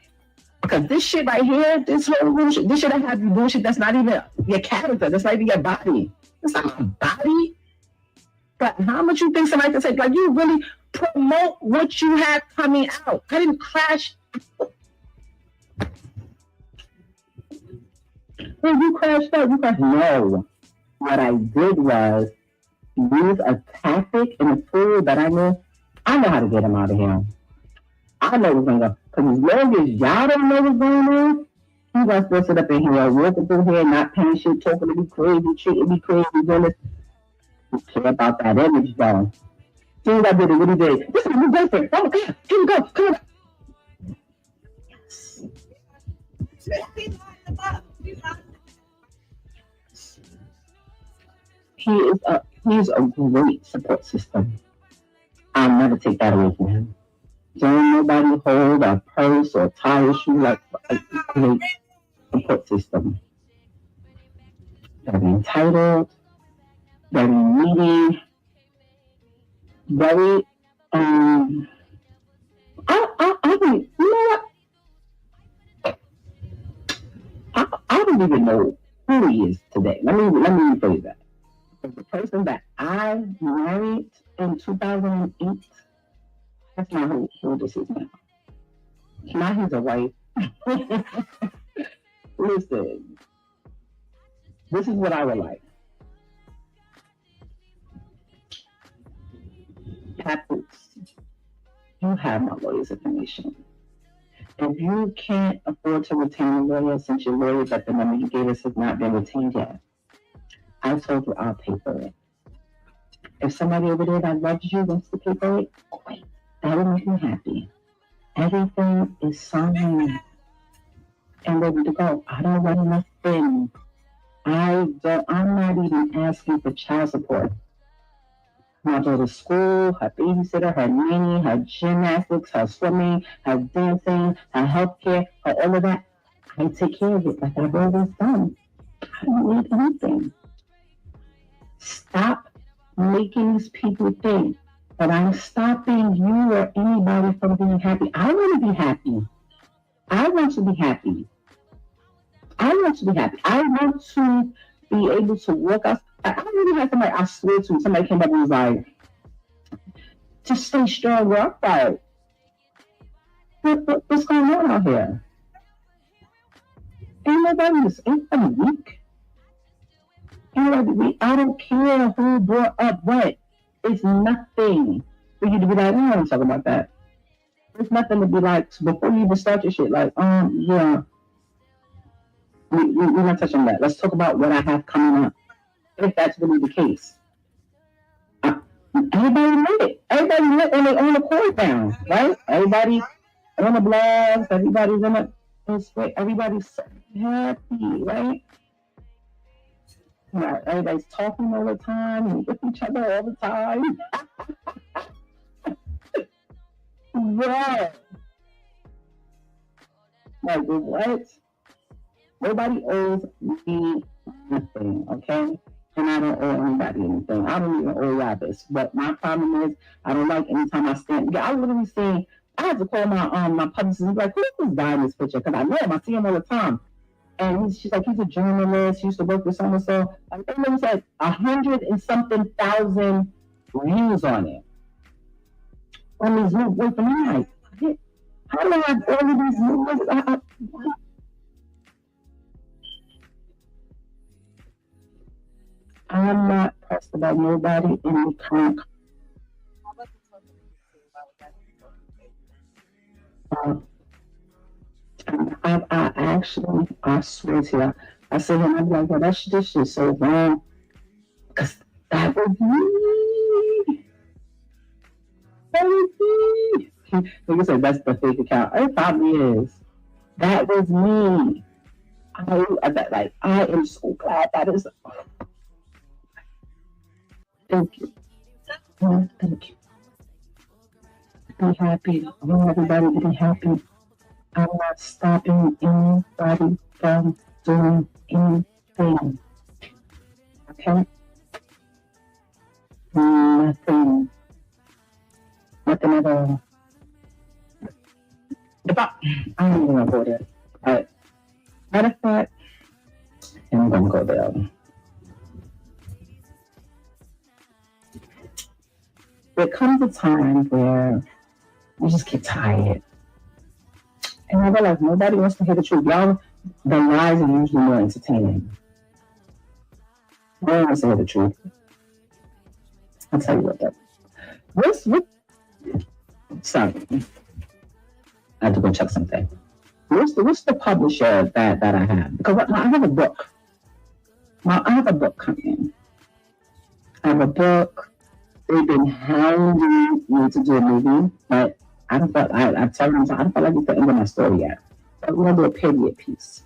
Because this shit right here, this whole bullshit, this shit I have you bullshit, that's not even your character. That's not even your body. That's not my body. But how much you think somebody can say? Like, you really promote what you have coming out. I didn't crash. When you crashed out, no. What I did was use a tactic and a tool that I know how to get him out of here. I know what's going on. Because as long as y'all don't know what's going on, you guys supposed to sit up in here, walking through here, not paying shit, talking to be crazy, treating me crazy, doing this. You care about that image, though. See what I did and what he did. This is my new boyfriend. Oh, yeah. Here we go. Come on. He's a great support system. I'll never take that away from him. Don't nobody hold a purse or tie a shoe like a great support system. Very entitled, very needy, very I mean, you know what? I don't even know who he is today. Let me rephrase that. The person that I married in 2008, that's not who this is now. Now he's a wife. Listen, this is what I would like. Papoose, you have my lawyer's information. If you can't afford to retain a lawyer since your lawyer that the number you gave us has not been retained yet, I told you I'll pay for it. If somebody over there that loves you wants to pay for it, great. That would make me happy. Everything is signed and ready to go. I don't want nothing. I'm not even asking for child support. My daughter's school, her babysitter, her nanny, her gymnastics, her swimming, her dancing, her healthcare, her all of that. I take care of it like I've always done. I don't need anything. Stop making these people think that I'm stopping you or anybody from being happy. I want to be happy. I want to be happy. I want to be happy. I want to be able to walk out. I really had somebody, I swear to, somebody came up and was like, to stay strong, we're upright. What's going on out here? Ain't nobody weak. Ain't nobody weak. I don't care who brought up what. It's nothing for you to be like, I don't want to talk about that. There's nothing to be like, before you even start your shit, like, yeah. We're not touching that. Let's talk about what I have coming up. If that's really the case. Everybody lit. Everybody lit on their own accord now, right? Everybody on the blogs, everybody's in it. Everybody's so happy, right? Right? Everybody's talking all the time and with each other all the time. Yeah. Like, what? Nobody owes me nothing, okay? And I don't owe anybody anything. I don't even owe y'all this. But my problem is, I don't like anytime I stand. I literally say, I had to call my publicist, like, who's this guy in this picture? Because I know him, I see him all the time. And she's like, he's a journalist, he used to work with so-and-so. And then there was like 100 and something thousand views on it. On these new boyfriend, I'm like, how do I have all of these new I'm not pressed about nobody in the current. I swear to you, I said, and I'm like, well, this shit is so wrong. Because that was me. That was me. Like I said, that's the fake account. It probably is. That was me. I am so glad that is. Thank you. Thank you. Be happy. I want everybody to be happy. I'm not stopping anybody from doing anything. Okay? Nothing. Nothing at all. I don't even want to go there. Alright. Matter of fact, I'm going to go there. There comes a time where you just get tired. And I realize nobody wants to hear the truth. Y'all, the lies are usually more entertaining. No one wants to hear the truth. I'll tell you what that. Sorry. I have to go check something. What's the publisher that I have? Because I have a book. I have a book coming. I have a book. They've been hounding me to do a movie, but I don't feel like it's the end of my story yet. But we're gonna do a period piece.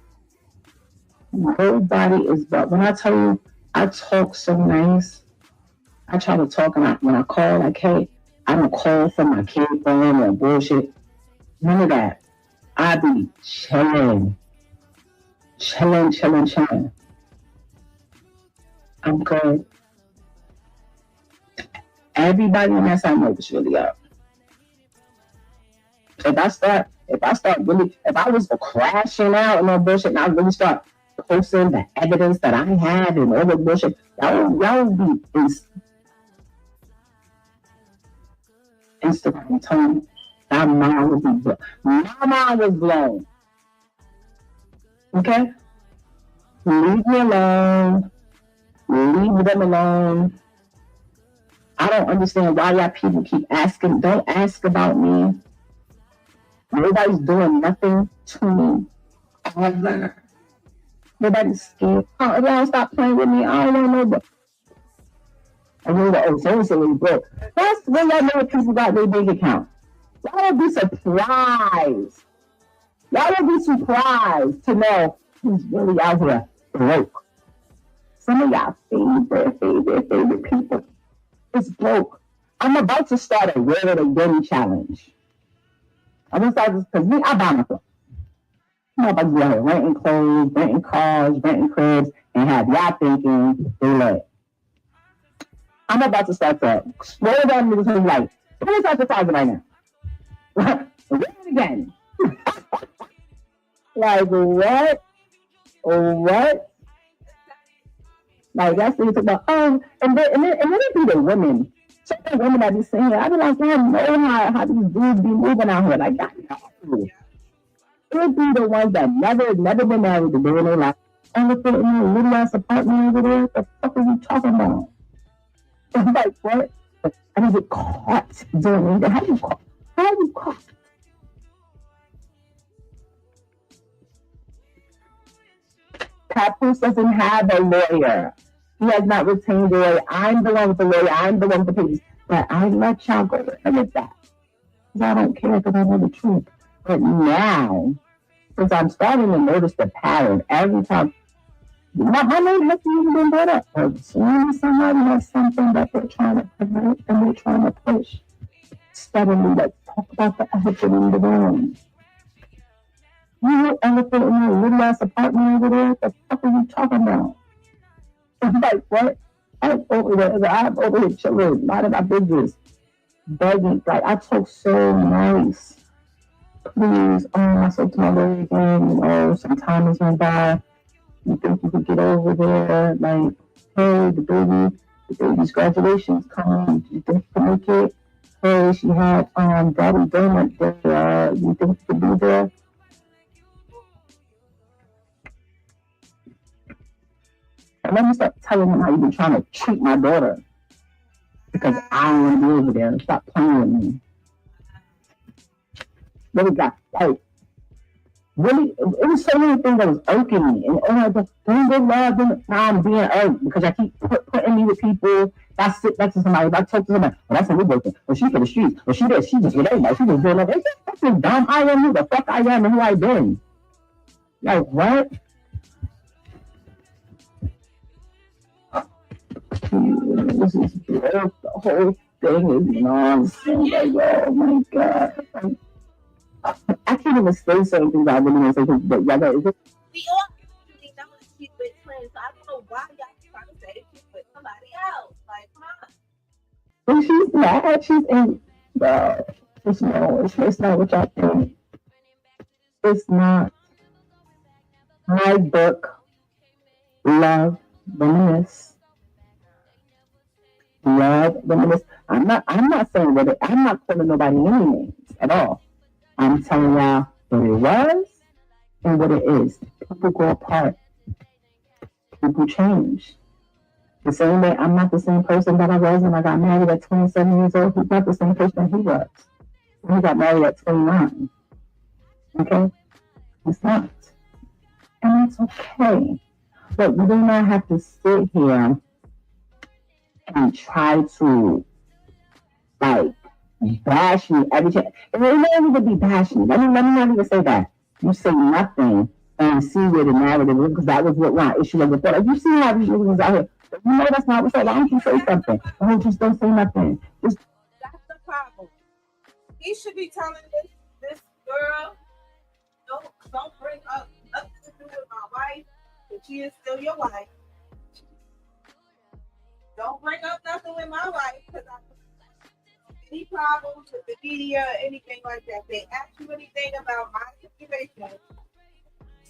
Nobody is, but when I tell you I talk so nice, I try to talk, and when I call, like, hey, I don't call from my kid phone or bullshit. None of that. I be chilling. I'm good. Everybody on that side knows it's really up. If I was crashing out and all bullshit, and I really start posting the evidence that I have and all the bullshit, y'all would be Instagram telling my mind would be blown. My mind was blown. Okay? Leave me alone. Leave them alone. I don't understand why y'all people keep asking. Don't ask about me. Nobody's doing nothing to me. Ever. Nobody's scared. Oh, if y'all stop playing with me, I don't know. But I know the so really broke. That's when y'all know people got their bank account. Y'all will be surprised. Y'all will be surprised to know who's really out here broke. Some of y'all favorite people is broke. I'm about to start a Wear It Again challenge. I'm gonna start this because me, I buy my clothes. I'm about to be out here renting clothes, renting cars, renting cribs, and have y'all thinking they lit. I'm about to start that. Slow down niggas who's like, who's advertising right now? Wear it again. Like what? What? Like that's what you talk about. And then it be the women. So the women that be saying, I be like, I know how these dudes be moving out here. Like that. It be the ones that never been married the day in their life. And look at a little ass apartment over there. What the fuck are you talking about? I'm like, what? I need to get caught doing it. How do you caught? How are you caught? Papoose doesn't have a lawyer. He has not retained a lawyer. I'm the one with the lawyer. I'm the one with the papers. But I let y'all go ahead with that. Because I don't care because I know the truth. But now, since I'm starting to notice the pattern, every time, my name hasn't even been brought up. But as soon as somebody has something that they're trying to promote and they're trying to push, suddenly let's talk about the elephant in the room. You elephant in your little ass apartment over there? What the fuck are you talking about? I'm like, what? I'm over here chilling, minding my business, begging. Like, I talk so nice. Please, I spoke to my lawyer again. Some time has went by. You think you could get over there? Like, hey, the baby's graduation's coming. You think you can make it? Hey, she had Daddy Donut there. You think you could be there? And let me start telling him how you've been trying to treat my daughter. Because I don't want to be over there. Stop playing with me. Really got, like, really, it was so many things that was irking me. And don't go love, now I'm being irked because I keep putting me with people. I sit next to somebody, if I talk to somebody, well, that's a new person. Well, she's for the streets. Well, she just with everybody. She just doing like, that's how dumb I am, who the fuck I am, and who I been. Like, what? This is broke. The whole thing is nonsense. Like, oh my God. I can't even say certain things I really want to say, but yeah, is it? We all actually know that she's with twins, so I don't know why y'all trying to say she's with somebody else. Like, come on. When she's mad, she's in. It's not what y'all think. It's not. My book, Love, Reminisce. Love, Reminisce. I'm not saying that I'm not calling nobody any names at all. I'm telling y'all what it was and what it is. People go apart. People change. The same way I'm not the same person that I was when I got married at 27 years old. He's not the same person he was when he got married at 29. Okay? It's not. And that's okay. But we do not have to sit here and try to, like, bash me every chance. It may not even be bashing. Let me not even say that. You say nothing and see where the narrative is, because that was what my issue was before. Like, you see how these niggas out here. You know that's not what's up. Why don't you say something? Why don't you just say nothing? That's the problem. He should be telling this girl, don't bring up nothing to do with my wife, but she is still your wife. Don't bring up nothing with my wife, because I any problems with the media or anything like that. They ask you anything about my situation,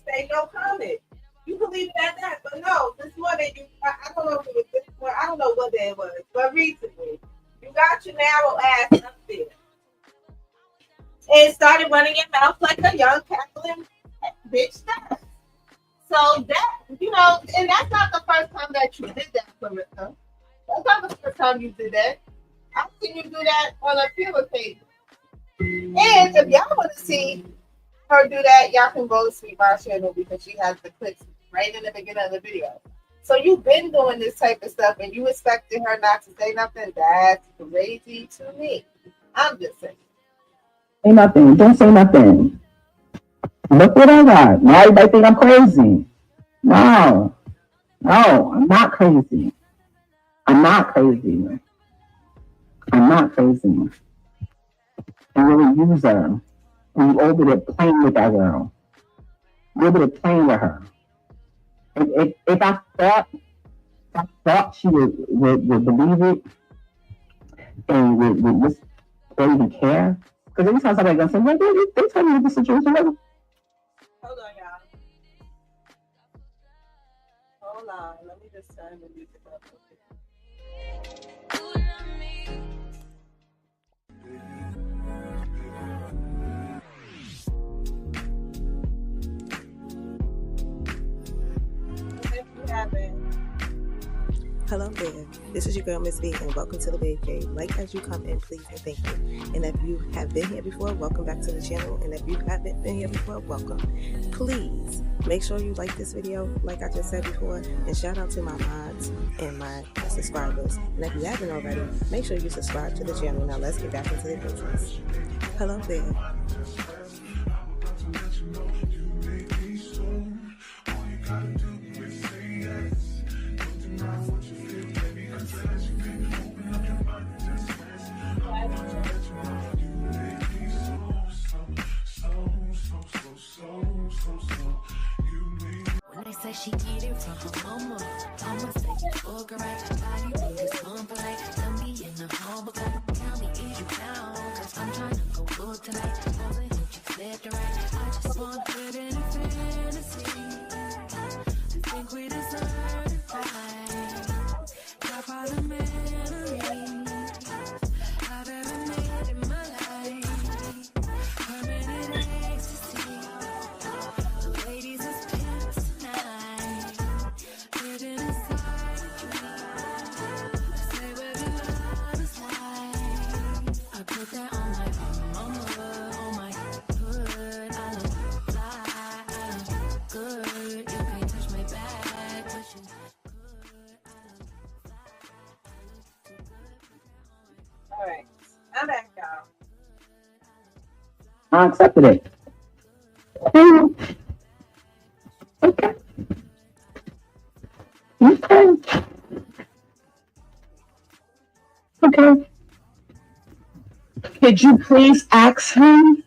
say no comment. You can leave it at that. But no, this morning, I don't know if it was this morning, I don't know what day it was, but recently, you got your narrow ass up there and started running your mouth like a young cackling bitch does. So that, and that's not the first time that you did that, Clarissa. That's not the first time you did that. I've seen you do that on a few occasions. And if y'all want to see her do that, y'all can go to Sweet Bar channel because she has the clips right in the beginning of the video. So you've been doing this type of stuff and you expecting her not to say nothing? That's crazy to me. I'm just saying. Say nothing. Don't say nothing. Look what I got. Now everybody think I'm crazy. No, I'm not crazy. I'm not crazy. I'm not crazy. And you're a user. And you're over there playing with that girl. You're over there playing with her. If I thought she would believe it and would just don't even care. Because every time somebody goes, well, they tell me what the situation was. Hold on, y'all. Hold on. Let me just turn the music up. If you haven't. Hello there, this is your girl Miss B, and welcome to the Babe Cave. Like as you come in, please and thank you. And if you have been here before, welcome back to the channel. And if you haven't been here before, welcome. Please make sure you like this video, like I just said before, and shout out to my mods and my subscribers. And if you haven't already, make sure you subscribe to the channel. Now let's get back into the business. Hello there. When they say she get it from her mama say for garage body do this home for like don't be in the home but tell me is you down cause I'm trying to go good tonight all the hoops you flipped right I just want to live in a fantasy I think we deserve to fight drop all the memories I've ever made in my life permanent ecstasy the ladies is pimps tonight living inside a dream say where the love is like I put that on my mama on my hood I look fly I look good you can't touch my back but you good I look fly I look too good. All right. I'm back, y'all. I accepted it. Okay. Okay. Could you please ask him?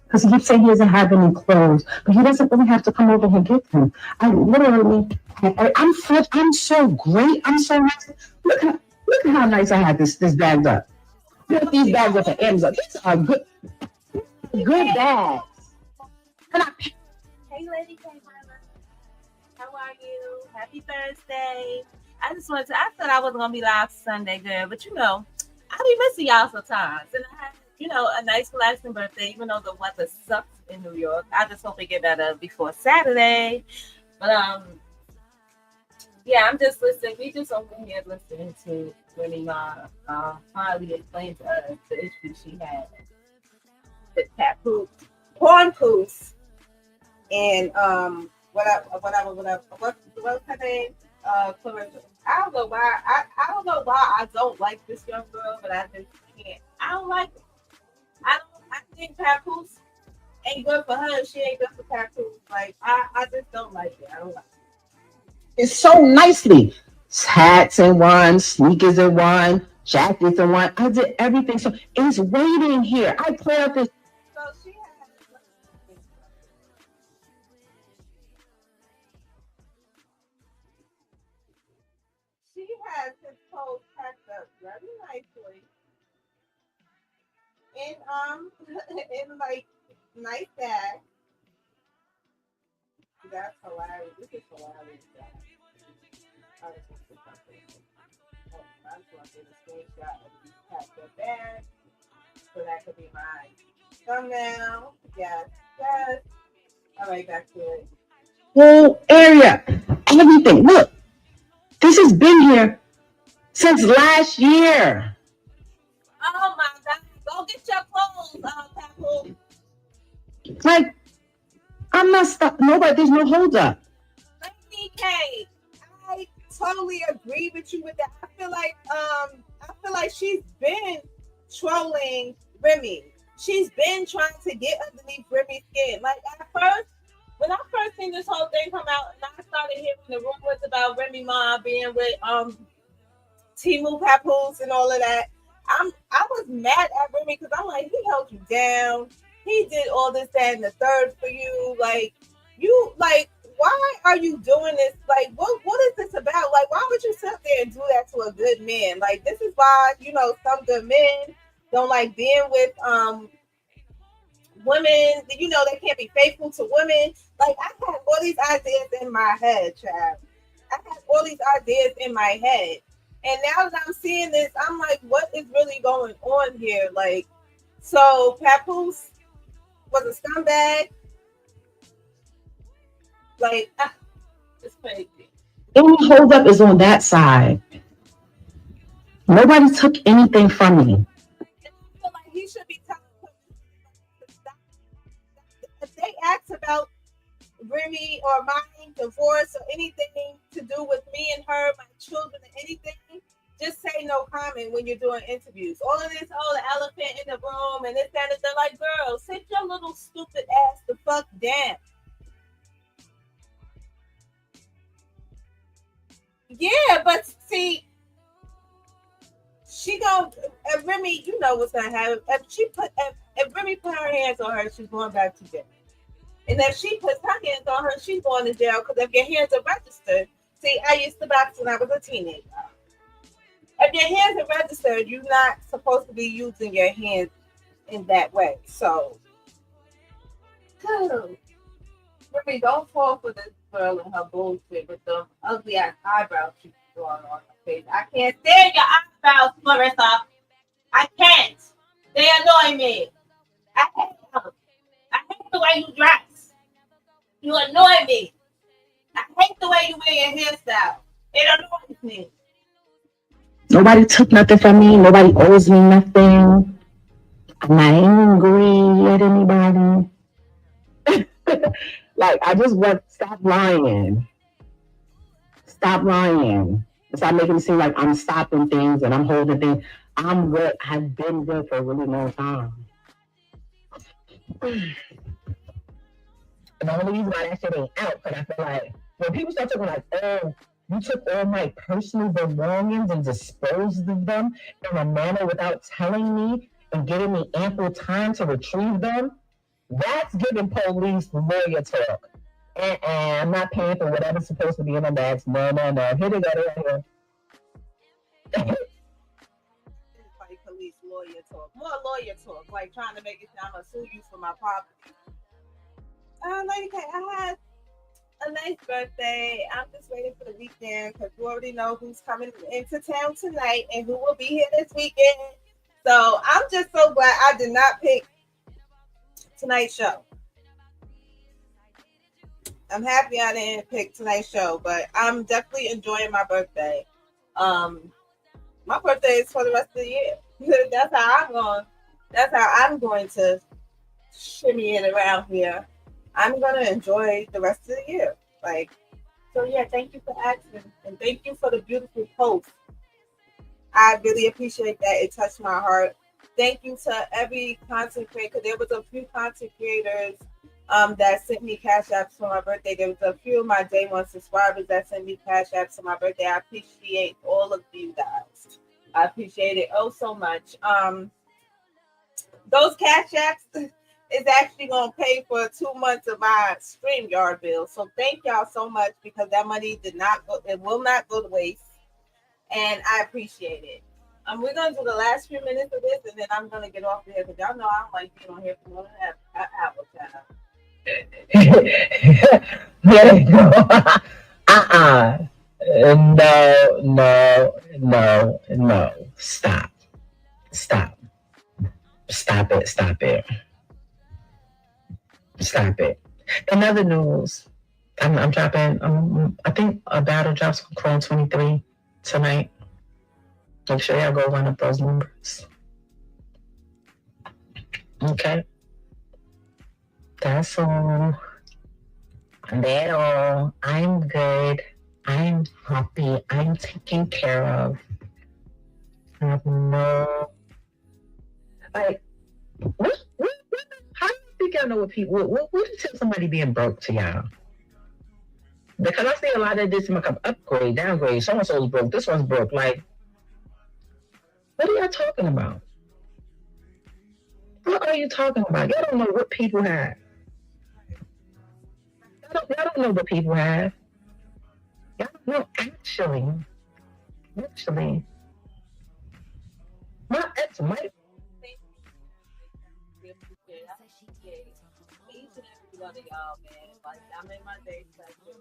Because he keeps saying he doesn't have any clothes, but he doesn't really have to come over here and get them. I literally, I'm so great. I'm so nice. Look at how nice I have this bagged up. Look, these bags up at Amazon. These are good bags. Hey, Lady K, how are you? Happy Thursday. I said I wasn't going to be live Sunday, girl, but I be missing y'all sometimes. And I had, a nice relaxing birthday, even though the weather sucks in New York. I just hope it get better before Saturday. But, yeah, I'm just listening. We just over here listening to Remy finally explain to us the issue she had with PAPOOSE. And what's her name? Clarissa. I don't know why. I don't know why I don't like this young girl, but I just can't. I don't like it. I think PAPOOSE ain't good for her. She ain't good for PAPOOSE. Like I just don't like it. I don't like it. It's so nicely. Hats in one, sneakers in one, jackets in one. I did everything. So it's waiting here. I play out this. So she has his clothes packed up very nicely. In like nice bag. That's hilarious. This is hilarious. I just want to get a screenshot of these packed up bags. So that could be my thumbnail. Yes. All right, back to it. Whole area, everything. Look, this has been here since last year. Oh my God! Go get your clothes, PAPOOSE. Like, I'm not stuck. Nobody. There's no hold up. Lady K, I totally agree with you with that. I feel like she's been trolling Remy. she's been trying to get underneath Remy's skin. Like at first, when I first seen this whole thing come out, and I started hearing the rumors about Remy Ma being with Timu Papoose and all of that, I was mad at Remy because I'm like, he held you down. He did all this, that, and the third for you. Like, you like, why are you doing this? Like, what is this about? Like, why would you sit there and do that to a good man? Like, this is why, some good men don't like being with women, they can't be faithful to women. Like, I had all these ideas in my head, child. I had all these ideas in my head. And now that I'm seeing this, I'm like, what is really going on here? Like, so Papoose was a scumbag. Like, it's crazy. Any hold up is on that side. Nobody took anything from me. I feel like he should be telling to stop. If they ask about Remy or my divorce or anything to do with me and her, my children, or anything, just say no comment when you're doing interviews. All of this, the elephant in the room and this, that, and they're like, girl, sit your little stupid ass the fuck down. Yeah, but see, she gon' Remy, you know what's gonna happen. If Remy put her hands on her, she's going back to jail. And if she puts her hands on her, she's going to jail. Because if your hands are registered, see, I used to box when I was a teenager. If your hands are registered, you're not supposed to be using your hands in that way. So, Remy, don't fall for this girl and her bullshit with them ugly ass eyebrows she's drawing on her face. I can't stand your eyebrows, Marissa. I can't. They annoy me. I hate them. I hate the way you dress. You annoy me. I hate the way you wear your hairstyle. It annoys me. Nobody took nothing from me. Nobody owes me nothing. I'm not angry at anybody. Like, I just want stop lying. Stop lying. Stop making it seem like I'm stopping things and I'm holding things. I'm good. I've been good for a really long time. And the only reason why that shit ain't out, because I feel like when people start talking like, oh, you took all my personal belongings and disposed of them in a manner without telling me and giving me ample time to retrieve them, that's giving police lawyer talk. I'm not paying for whatever's supposed to be in the bags. No. Here they go, right here. Like police lawyer talk. More lawyer talk. Like trying to make it sound I'm gonna sue you for my property. Lady K, I had a nice birthday. I'm just waiting for the weekend because you already know who's coming into town tonight and who will be here this weekend. So I'm just so glad I did not pick tonight's show. I'm happy I didn't pick tonight's show, but I'm definitely enjoying my birthday. My birthday is for the rest of the year. That's how I'm going to shimmy it around here. I'm gonna enjoy the rest of the year. Like, so yeah, thank you for asking and thank you for the beautiful post. I really appreciate that. It touched my heart. Thank you to every content creator. There was a few content creators that sent me cash apps for my birthday. There was a few of my day one subscribers that sent me cash apps for my birthday. I appreciate all of you guys. I appreciate it so much. Those cash apps is actually going to pay for 2 months of my StreamYard bill. So thank y'all so much because that money will not go to waste. And I appreciate it. We're going to do the last few minutes of this and then I'm going to get off of here because y'all know I don't like being on here for more than an hour time. No. Stop it. In other news, I'm dropping, I think a battle drops on Chrome 23 tonight. Make sure y'all go run up those numbers. Okay. That's all. I'm good. I'm happy. I'm taken care of. I have no, like, How do you think y'all know what people? What do you tell somebody being broke to y'all? Because I see a lot of this like upgrade, downgrade. So and so's broke. This one's broke. Like, what are y'all talking about? What are you talking about? Y'all don't know what people have. Y'all don't know what people have. Y'all don't know actually. My ex might. Each and every one of y'all, man. Like I'm in my day session.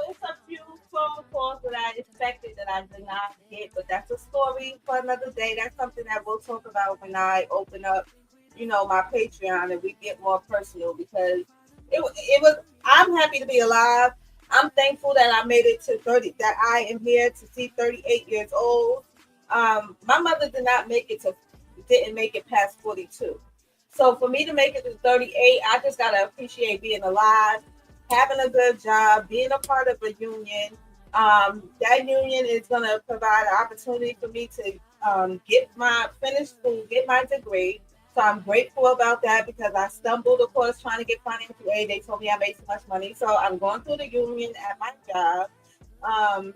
It's a few phone calls that I expected that I did not get, but that's a story for another day. That's something that we'll talk about when I open up, my Patreon and we get more personal because it was. I'm happy to be alive. I'm thankful that I made it to 30. That I am here to see 38 years old. My mother didn't make it past 42. So for me to make it to 38, I just gotta appreciate being alive, having a good job, being a part of a union. That union is gonna provide an opportunity for me to finish school, get my degree. So I'm grateful about that because I stumbled, of course, trying to get financial aid. They told me I made too much money, so I'm going through the union at my job. Um,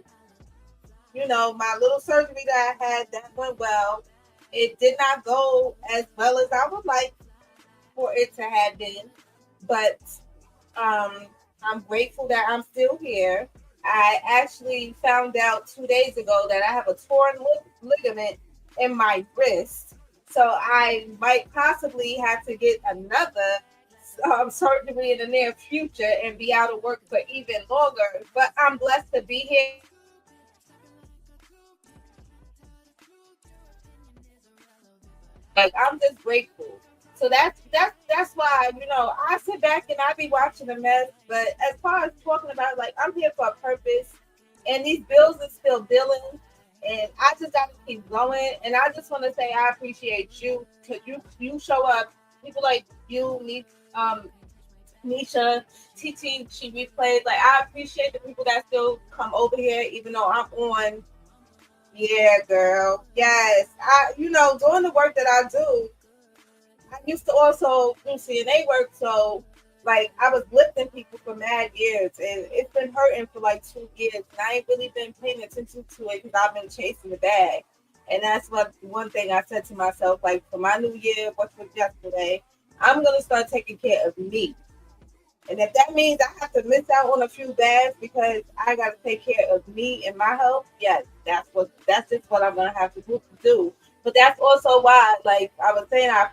my little surgery that I had that went well. It did not go as well as I would like for it to have been, but I'm grateful that I'm still here. I actually found out 2 days ago that I have a torn ligament in my wrist, so I might possibly have to get another surgery in the near future and be out of work for even longer. But I'm blessed to be here. Like I'm just grateful. So that's why I sit back and I be watching the mess. But as far as talking about like I'm here for a purpose, and these bills are still billing, and I just got to keep going. And I just want to say I appreciate you because you show up. People like you, Nisha, TT, she replayed. Like I appreciate the people that still come over here, even though I'm on. Yeah, girl. Yes. Doing the work that I do, I used to also do CNA work. So, like, I was lifting people for mad years, and it's been hurting for like 2 years. And I ain't really been paying attention to it because I've been chasing the bag. And that's what one thing I said to myself, like, for my new year, which was yesterday, I'm going to start taking care of me. And if that means I have to miss out on a few baths because I got to take care of me and my health, yes, that's just what I'm gonna have to do. But that's also why, like I was saying, I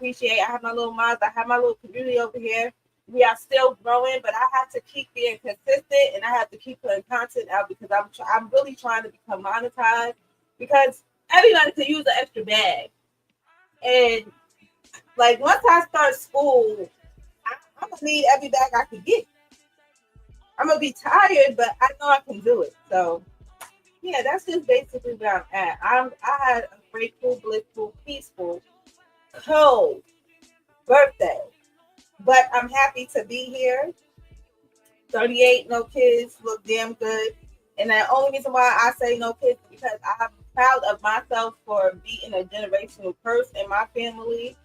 have my little mods, I have my little community over here. We are still growing, but I have to keep being consistent and I have to keep putting content out because I'm really trying to become monetized because everybody could use an extra bag. And like once I start school, I'm gonna need every bag I can get. I'm gonna be tired, but I know I can do it. So yeah, that's just basically where I'm at. I had a grateful, blissful, peaceful, cold birthday, but I'm happy to be here. 38, no kids, look damn good. And the only reason why I say no kids is because I'm proud of myself for beating a generational curse in my family.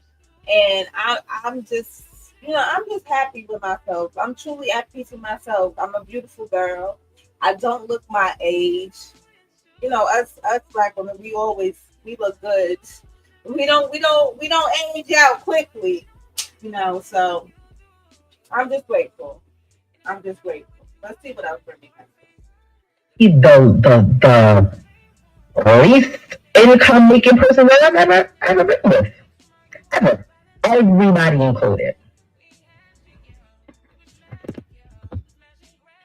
And I'm just I'm just happy with myself. I'm truly at peace with myself. I'm a beautiful girl. I don't look my age. Us black women, we look good. We don't age out quickly. So I'm just grateful. Let's see what else Remy has. The least income making person that I've ever been with. Ever. Everybody included.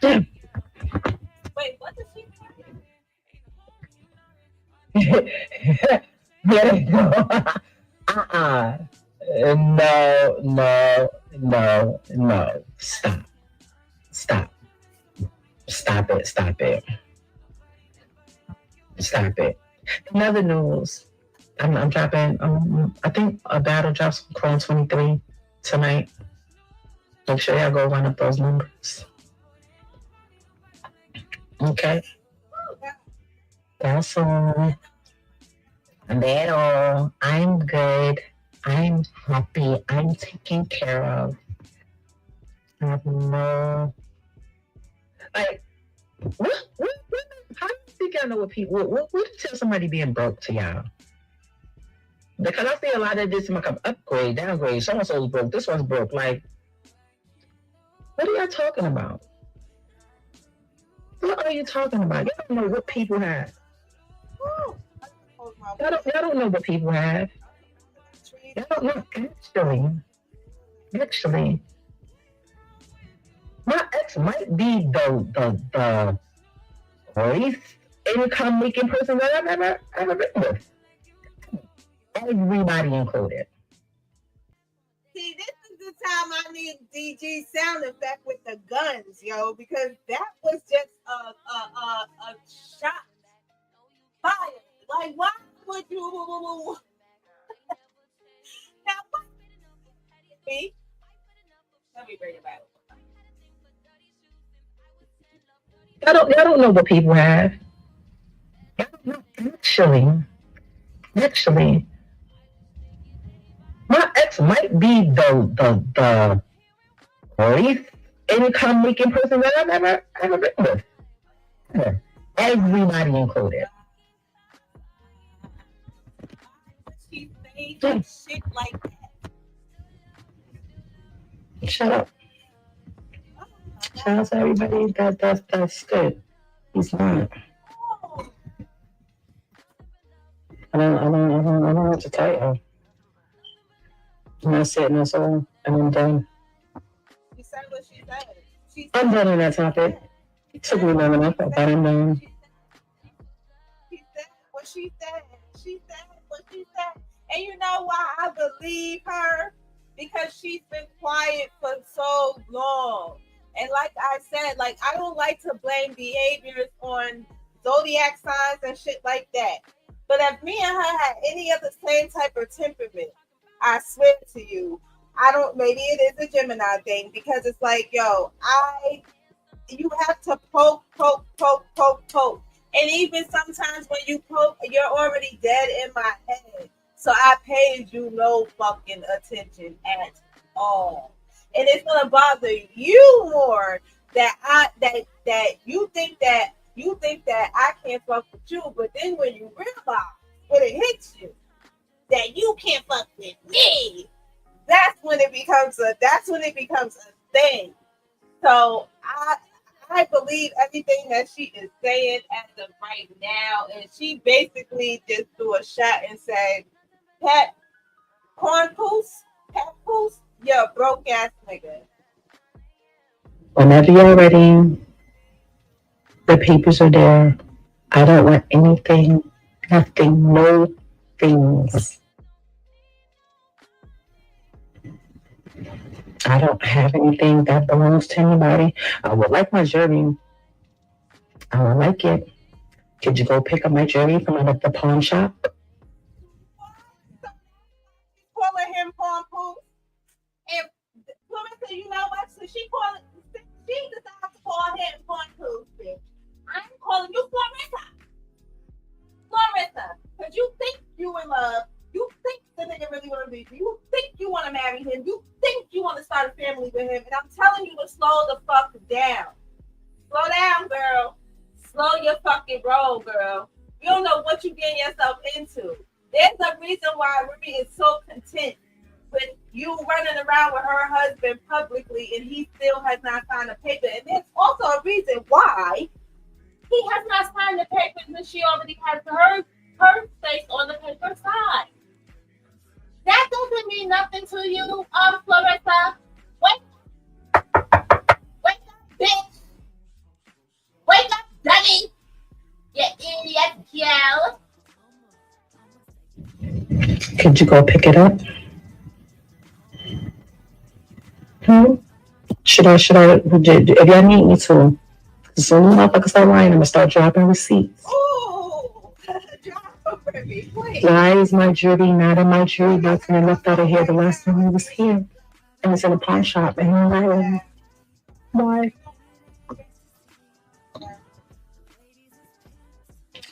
Wait, what did she There you go. uh-uh. No. Stop. Stop it. In other news, I'm dropping, I think a battle drops on Chrome 23 tonight. Make sure y'all go run up those numbers. Okay. That's all. Pero I'm good. I'm happy. I'm taken care of. I have no like what how do you think y'all know what people what tell somebody being broke to y'all? Because I see a lot of this in my upgrade, downgrade, so and so's broke, this one's broke. Like, what are y'all talking about? What are you talking about? You don't know what people have. Y'all don't know what people have. Y'all don't know actually. My ex might be the least income making person that I've ever been with. Everybody included. See, this is the time I need DG sound effect with the guns, yo, because that was just a shot fired. Like, why would you? Now, what? Me? Let me bring it back. Y'all don't know what people have. Actually, my ex might be the least income making person that I've ever been with. Yeah. Everybody included. She saying shit like that. Shut up. Shout out to everybody. That's good. He's not. I don't know what to tell you. That's it, and that's all. And I'm done. She said what she said. I'm done on that topic. It took me long enough, but I'm done. She said what she said. She said what she said. And you know why I believe her? Because she's been quiet for so long. And like I said, like I don't like to blame behaviors on zodiac signs and shit like that. But if me and her had any of the same type of temperament, I swear to you, I don't. Maybe it is a Gemini thing because it's like, yo, you have to poke. And even sometimes when you poke, you're already dead in my head. So I paid you no fucking attention at all. And it's gonna bother you more that you think that I can't fuck with you, but then when you realize when it hits you that you can't fuck with me, that's when it becomes a thing. So I believe everything that she is saying as of right now, and she basically just threw a shot and said, "Pat Papoose, you're a broke ass nigga." Whenever you're ready, the papers are there. I don't want anything, nothing, no things. I don't have anything that belongs to anybody. I would like my jewelry. I would like it. Could you go pick up my jewelry from the pawn shop? Calling him Papoose. And Clarissa, you know what? So she decided to call him Papoose, bitch. I'm calling you Clarissa, because you think you in love. You think the nigga really want to be. You think you want to marry him. You think you want to start a family with him. And I'm telling you to slow the fuck down. Slow down, girl. Slow your fucking roll, girl. You don't know what you're getting yourself into. There's a reason why Remy is so content with you running around with her husband publicly and he still has not signed a paper. And there's also a reason why he has not signed the papers when she already has her face on the paper side. That doesn't mean nothing to you, Clarissa. Wake up, bitch. Wake up, dummy. You idiot girl. Could you go pick it up? Should I, if y'all need me to, as soon as motherfuckers start lying, I'm gonna start dropping receipts. Ooh, drop Remy, please. Why is my jewelry not in my jewelry box and I left out of here the last time I was here? And it's in a pawn shop and I'm like, why?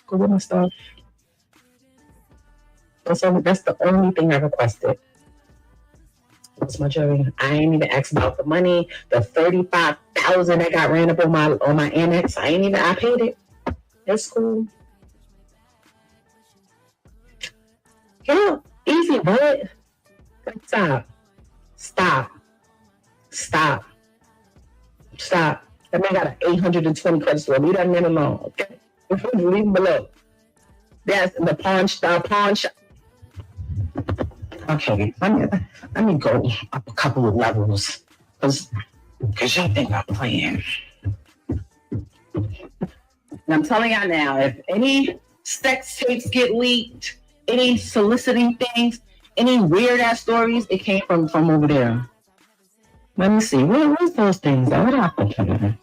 Go get my stuff. That's the only thing I requested. What's my jury? I ain't even asked about the money. The $35,000 that got ran up on my Amex. I paid it. It's cool. Yeah, easy, bud. Stop. That man got an 820 credit score. Leave that man alone, okay? Leave him below. That's the pawn shop. Okay, let me go up a couple of levels, because y'all think I'm playing. And I'm telling y'all now, if any sex tapes get leaked, any soliciting things, any weird ass stories, it came from over there. Let me see. Where's those things? What happened?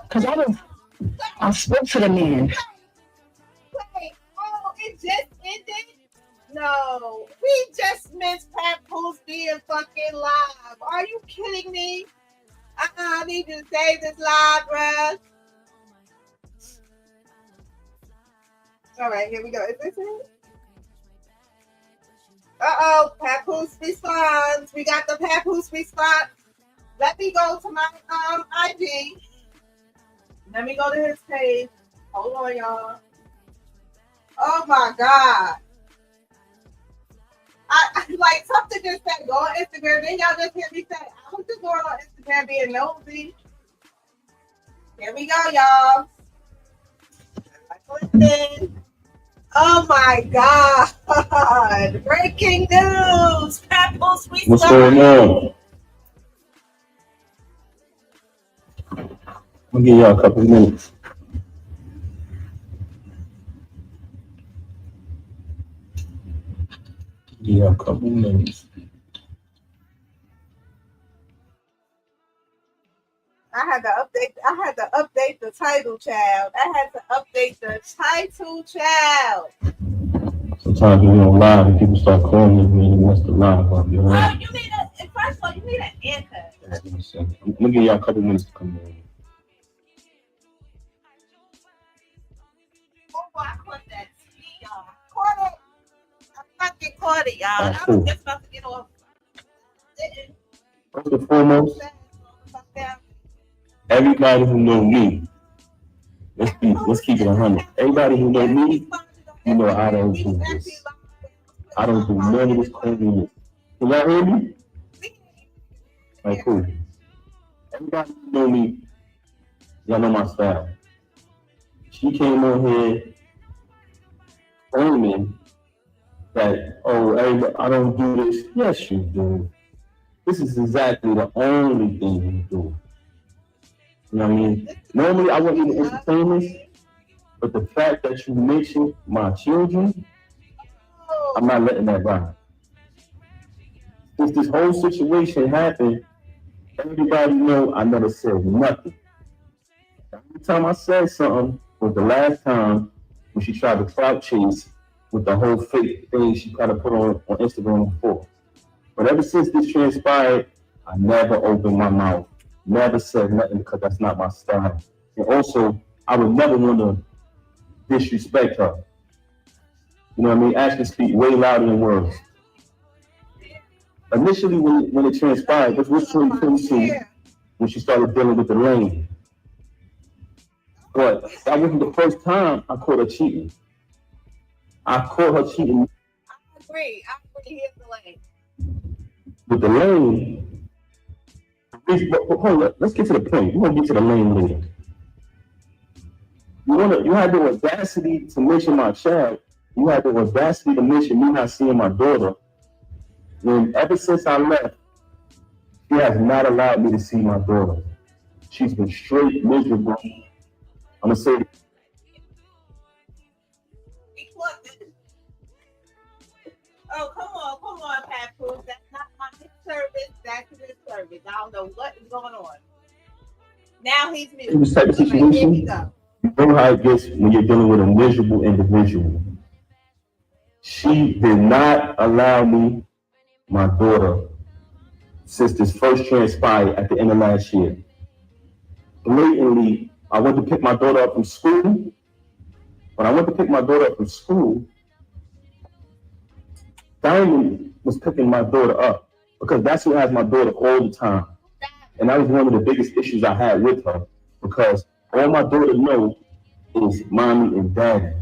Because I spoke to the man. Wait, it just ended? No, we just missed Papoose being fucking live. Are you kidding me? I need to save this live, bruh. All right, here we go. Is this it? Papoose responds. We got the Papoose response. Let me go to my IG. Let me go to his page. Hold on, y'all. Oh my God. I like something just said go on Instagram. Then y'all just hear me say, I was just going on Instagram being nosy. Here we go, y'all. Oh my God. Breaking news. Papoose response. What's going on? I'll give y'all a couple minutes. Yeah, a couple minutes. I had to update the title, child. Sometimes when you're on live and people start calling you and you want to live up. You know? Well, first of all, you need an anchor. I'm gonna give y'all a couple minutes to come in. Oh, I caught that tea, y'all. Caught it. I fucking caught it, y'all. Right, I cool. was just about to get off. First and foremost, everybody who know me, let's keep it 100. Everybody who know me, you know I don't do this. I don't do none of this craziness. Can y'all hear me? Alright, cool. Everybody who know me, y'all know my style. She came on here claiming that, I don't do this. Yes, you do. This is exactly the only thing you do. You know what I mean? Normally, I wouldn't even entertain this, but the fact that you mentioned my children, I'm not letting that ride. Since this whole situation happened, everybody know I never said nothing. Every time I said something was the last time when she tried to clout chase with the whole fake thing she tried to put on Instagram before. But ever since this transpired, I never opened my mouth, never said nothing because that's not my style. And also, I would never want to disrespect her. You know what I mean? Actions speak way louder than words. Initially, when it transpired, this was 2022, when she started dealing with the lane. But that wasn't the first time I caught her cheating. I caught her cheating. I agree. Here's the lane. With the lane, hold up, let's get to the point. We're gonna get to the lane later. You had the audacity to mention my child. You had the audacity to mention me not seeing my daughter. When ever since I left, she has not allowed me to see my daughter. She's been straight miserable. I'm gonna say. Oh, come on, Papoose. That's not my service. That's his service. I don't know what is going on. Now he's muted. In this type of situation, here we go. You know how it gets when you're dealing with a miserable individual. She did not allow me, my daughter, since this first transpired at the end of last year. Blatantly, I went to pick my daughter up from school. When I went to pick my daughter up from school, Diamond was picking my daughter up because that's who has my daughter all the time. And that was one of the biggest issues I had with her because all my daughter knows is mommy and daddy.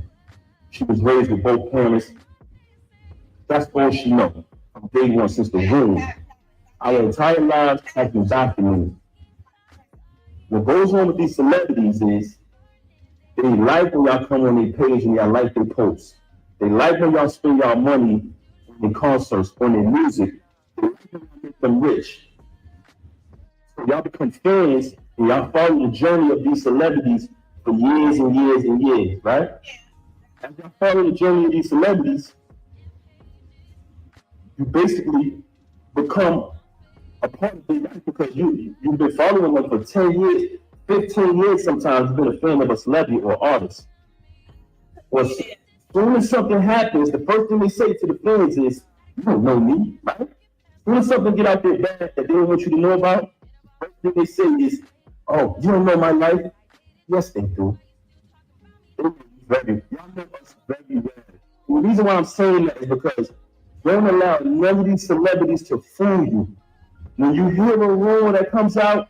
She was raised with both parents. That's all she knows from day one since the womb. Our entire lives has been documented. What goes on with these celebrities is they like when y'all come on their page and y'all like their posts. They like when y'all spend y'all money on their concerts, on their music. They like when y'all make them rich. So y'all become fans and y'all follow the journey of these celebrities for years and years and years, right? As y'all follow the journey of these celebrities, you basically become a part of their life because you've been following them for 10 years, 15 years sometimes, you've been a fan of a celebrity or artist. Well, as soon as something happens, the first thing they say to the fans is, you don't know me, right? As soon as something get out there bad that they don't want you to know about, the first thing they say is, oh, you don't know my life? Yes, they do. Y'all know us very well. And the reason why I'm saying that is because don't allow none of these celebrities to fool you. When you hear a rumor that comes out,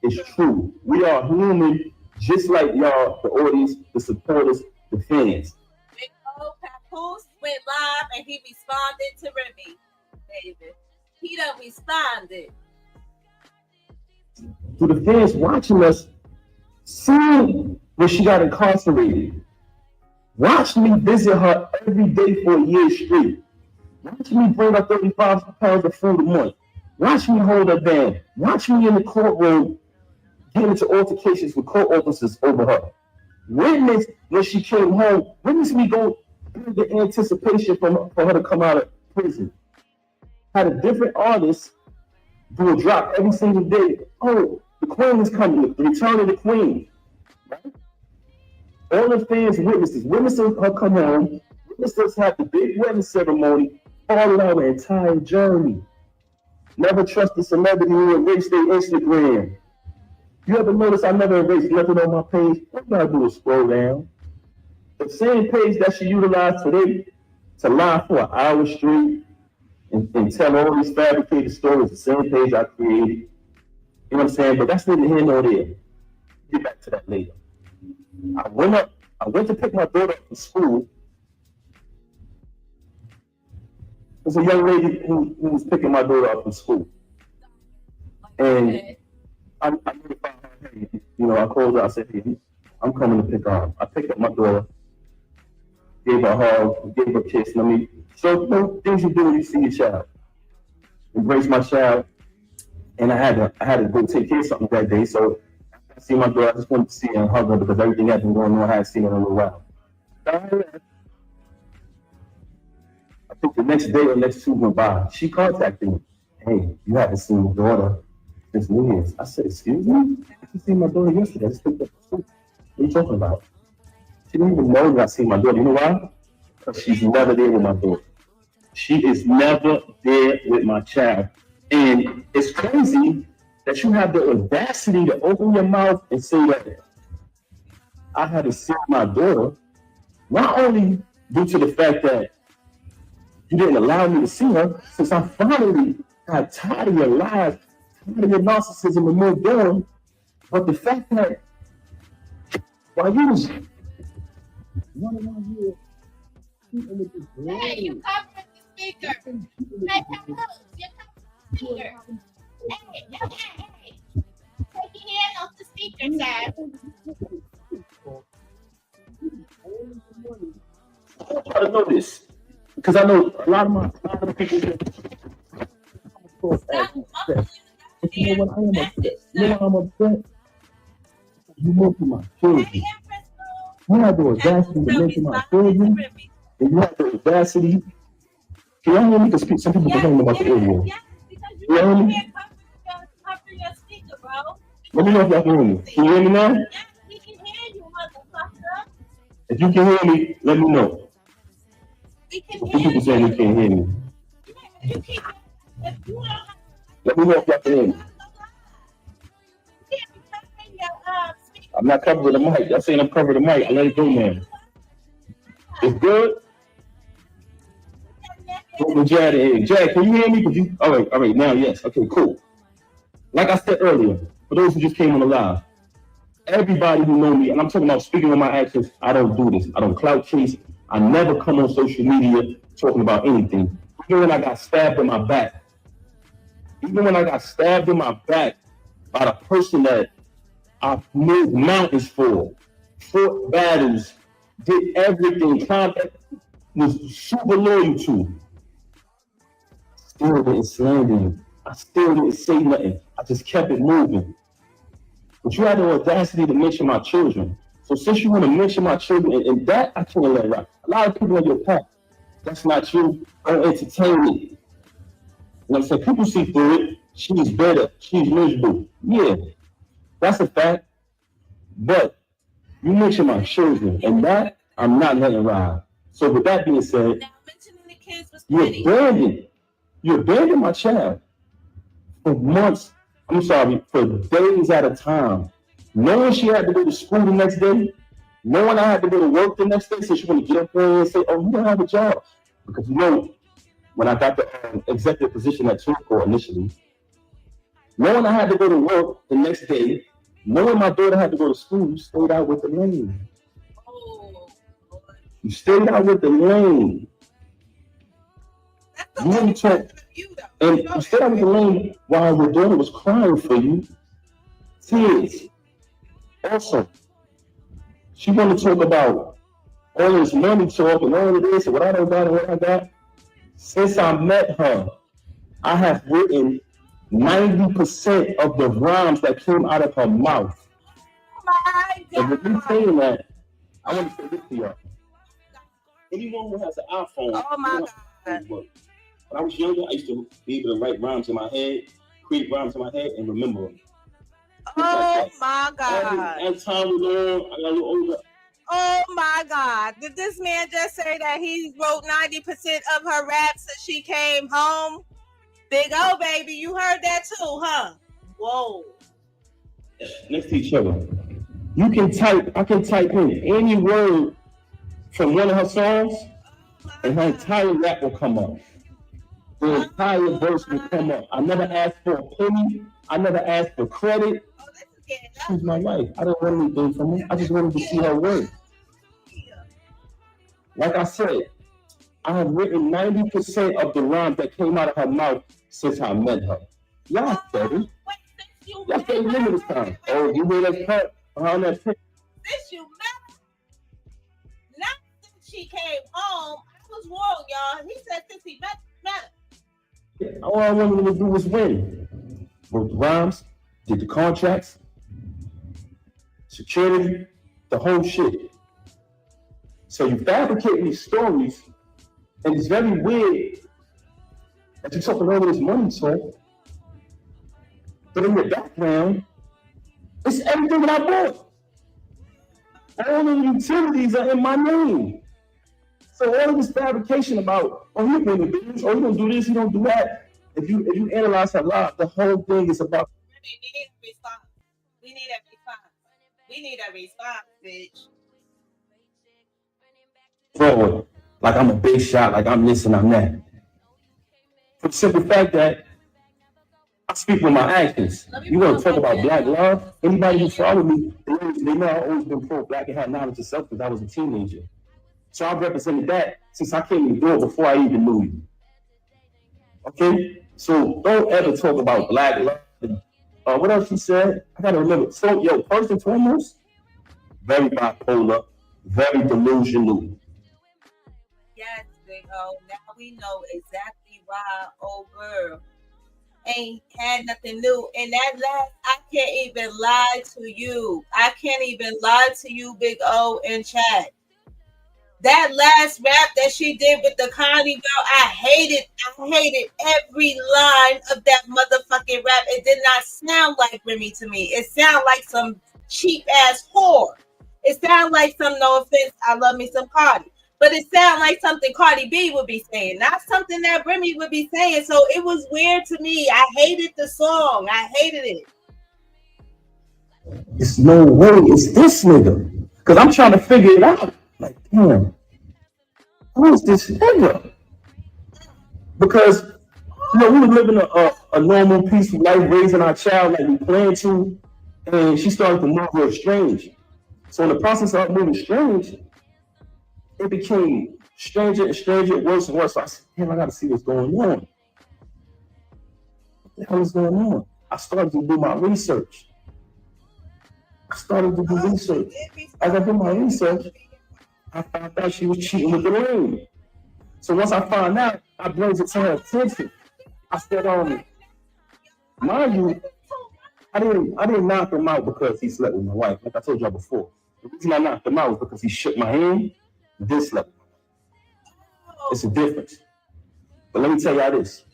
it's true. We are human, just like y'all, the audience, the supporters, the fans. Big old Papoose went live and he responded to Remy, David. He done responded. To the fans watching us, seeing when she got incarcerated, watch me visit her every day for a year straight. Watch me bring her 35 pounds of food a month. Watch me hold her down. Watch me in the courtroom get into altercations with court officers over her. Witness when she came home. Witness me go through the anticipation for her to come out of prison. Had a different artist do a drop every single day. Oh, the queen is coming. The return of the queen. Right? All the fans witnessing her come home. Witnesses have the big wedding ceremony, following our entire journey. Never trust a celebrity who erased their Instagram. You ever notice I never erased nothing on my page? All I gotta do is scroll down. The same page that she utilized today to lie for an hour straight and tell all these fabricated stories, the same page I created. You know what I'm saying? But that's neither here nor there. Get back to that later. I went to pick my daughter up from school. There's a young lady who was picking my daughter up from school. And I notified her, hey, I called her, I said, hey, I'm coming to pick her up. I picked up my daughter, gave her a hug, gave her a kiss. So things you do when you see your child. Embrace my child. And I had to go take care of something that day. So I see my daughter, I just wanted to see her and hug her because everything had been going on. I hadn't seen her in a little while. I think the next day or next two went by. She contacted me. Hey, you haven't seen your daughter since New Year's. I said, excuse me? You seen my daughter yesterday. I just picked up the school. What are you talking about? She didn't even know that I seen my daughter. You know why? Because she's never there with my daughter. She is never there with my child. And it's crazy that you have the audacity to open your mouth and say that I had to see my daughter, not only due to the fact that you didn't allow me to see her, since I finally got tired of your lies, tired of your narcissism and moved on, but the fact that while you was running on here, shooting with this girl. Hey, you covering the speaker. Hey, Papoose, you're covering the speaker. Hey. Take your hand off the speaker, Dad. I try to know this. Because I know a lot of the people here. You know what? I am upset. You know why I'm upset? You mentioned my children. You have the audacity to mention my children. And you have the audacity. Can y'all hear me? Because some people don't know about the audio. Yes, because you can't cover your speaker, bro. Let me know if y'all can hear me. Can you hear me now? Yes, we can hear you, motherfucker. If you can hear me, let me know. We can Some hear people you. saying you can't hear me. You can't. If you don't have Let me know if y'all can hear me. I'm not covering the mic. Y'all saying I'm covering the mic. I let it go now. It's good? With Jad and Jad, can you hear me? All right, now yes. Okay, cool. Like I said earlier, for those who just came on the live, everybody who know me, and I'm talking about speaking on my actions, I don't do this. I don't clout chase. I never come on social media talking about anything. Even when I got stabbed in my back, by the person that I moved mountains for, fought battles, did everything, was super loyal to. Still didn't slander you. I still didn't say nothing. I just kept it moving. But you had the audacity to mention my children. So since you want to mention my children, and that I can't let right. A lot of people on your path, that's not you. Don't entertain it. You know what I'm saying? People see through it. She's better. She's miserable. Yeah, that's a fact. But you mention my children, and that I'm not letting ride. So with that being said, Now mentioning the kids was you abandoned my child for months. I'm sorry, for days at a time. Knowing she had to go to school the next day, knowing I had to go to work the next day, so she want to get up there and say, "Oh, you don't have a job," because when I got the executive position at TuneCore initially, knowing I had to go to work the next day, knowing my daughter had to go to school, you stayed out with the lane. You stayed out with the lane. You didn't talk, and you stayed out with the lane while your daughter was crying for you. Tears. Also, she wanted to talk about all this money talk and all of this and what I don't got and what I got. Since I met her, I have written 90% of the rhymes that came out of her mouth. And with me saying that, I want to say this to y'all. Anyone who has an iPhone, when I was younger, I used to be able to write rhymes in my head, create rhymes in my head, and remember them. Oh my God. As time went on, I got a little older. Oh my God. Did this man just say that he wrote 90% of her raps since she came home? Big O, baby, you heard that too, huh? Whoa. Next to each other. I can type in any word from one of her songs, and her entire rap will come up. The entire verse will come up. I never asked for a penny. I never asked for credit. She's my wife. I don't want anything from her. I just wanted to see her work. Like I said, I have written 90% of the rhymes that came out of her mouth since I met her. Y'all steady. Y'all steady living this time. Oh, you hear that cut behind that picture? Since you met her, not since she came home. I was wrong, y'all. He said since he met her. All I wanted him to do was win. Wrote the rhymes, did the contracts, security, the whole shit. So you fabricate these stories, and it's very weird that you're talking over this money talk, but in the background, it's everything that I bought. All of the utilities are in my name. So all of this fabrication about, oh, you're doing the business, oh, you don't do this, you don't do that. If you analyze her life, the whole thing is about. We need a response. We need a response. We need a response, bitch. Forward, like I'm a big shot, like I'm this and I'm that. For the simple fact that I speak with my actions. You want to talk about black love? Anybody who follow me, they know I've always been pro black and had knowledge of self since I was a teenager. So I've represented that since I came in the door before I even knew you. Okay? So don't ever talk about black love. What else she said? I gotta remember. So, first and foremost, very bipolar, very delusional. Yes, Big O. Now we know exactly why old girl ain't had nothing new. And that last, I can't even lie to you. I can't even lie to you, Big O, in chat. That last rap that she did with the Connie girl, I hated every line of that motherfucking rap. It did not sound like Remy to me. It sounded like some cheap ass whore. It sounded like some, no offense, I love me some Cardi. But it sounded like something Cardi B would be saying, not something that Remy would be saying. So it was weird to me. I hated the song. I hated it. It's no way it's this nigga. Because I'm trying to figure it out. Like, damn, who is this nigga? Because we were living a normal, peaceful life, raising our child like we planned to, and she started to move real strange. So in the process of moving strange, it became stranger and stranger, worse and worse. So I said, damn, I gotta see what's going on. What the hell is going on? I started to do my research. As I did my research, I found out she was cheating with the lady. So once I found out, I brought it to her attention. I said, mind you, I didn't knock him out because he slept with my wife. Like I told y'all before. The reason I knocked him out was because he shook my hand and then slept with my wife. It's a difference. But let me tell y'all this.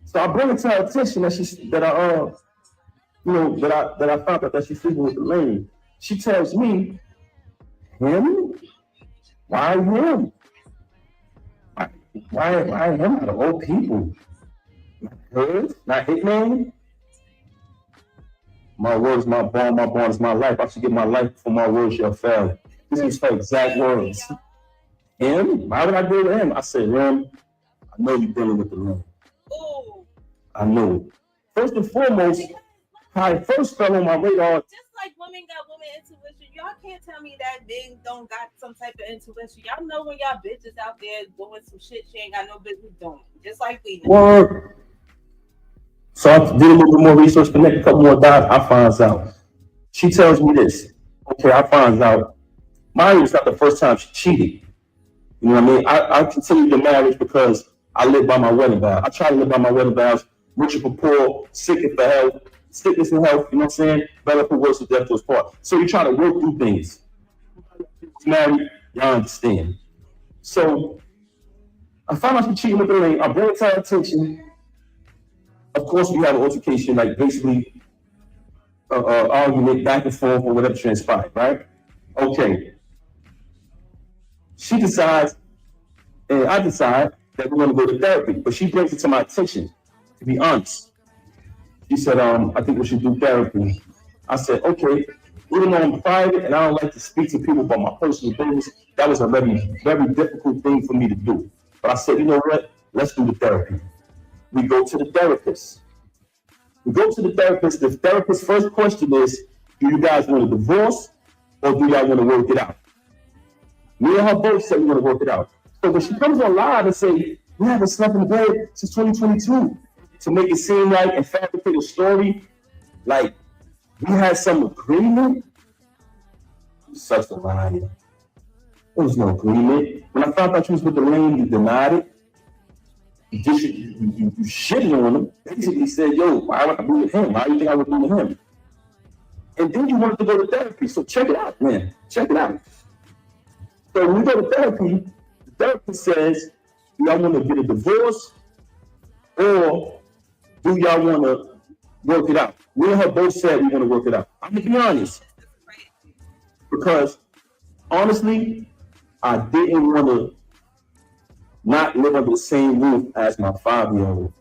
So I brought it to her attention that I found out that she's sleeping with the lady. She tells me, him? Why him? Why him out of all people? Not hers? Not Hitman? My word is my bond is my life. I should give my life before my word shall fail. This is her exact words. Him? Why would I go to him? I said, Rem, I know you're dealing with the Rem. I know it. First and foremost, how I first fell on my radar. Just like women got women intuition, y'all can't tell me that they don't got some type of intuition. Y'all know when y'all bitches out there doing some shit she ain't got no business doing. Just like we know. Word. So I did a little bit more research, connect a couple more dots. I find out. She tells me this. Okay, I find out. Mine was not the first time she cheated. You know what I mean? I continued the marriage because I live by my wedding vows. I try to live by my wedding vows. Rich for poor, sickness for health, sickness and health, you know what I'm saying? Better for worse, death to us part. So you try to work through things. Married, y'all understand. So I found out she cheating with the lady. I brought it to her attention. Of course, we have an altercation, like basically argument back and forth or whatever transpired, right? Okay. She decides, and I decide that we're going to go to therapy, but she brings it to my attention, to be honest. She said, I think we should do therapy. I said, okay, even though I'm private and I don't like to speak to people about my personal business, that was a very, very difficult thing for me to do. But I said, you know what? Let's do the therapy. We go to the therapist. The therapist's first question is, do you guys want a divorce or do y'all want to work it out? Me and her both said we want to work it out. So when she comes on live and say, we haven't slept in bed since 2022, to make it seem like and fabricate a story, like we had some agreement, such a liar. There was no agreement. When I found out you was with the lane, you denied it. You shitted on him. Basically said, yo, why would I be with him? Why do you think I would be with him? And then you wanted to go to therapy. So check it out, man. Check it out. So when we go to therapy, the therapist says, do y'all want to get a divorce or do y'all want to work it out? Me and her both said we want to work it out. I'm going to be honest. Because honestly, I didn't want to not live under the same roof as my 5-year-old.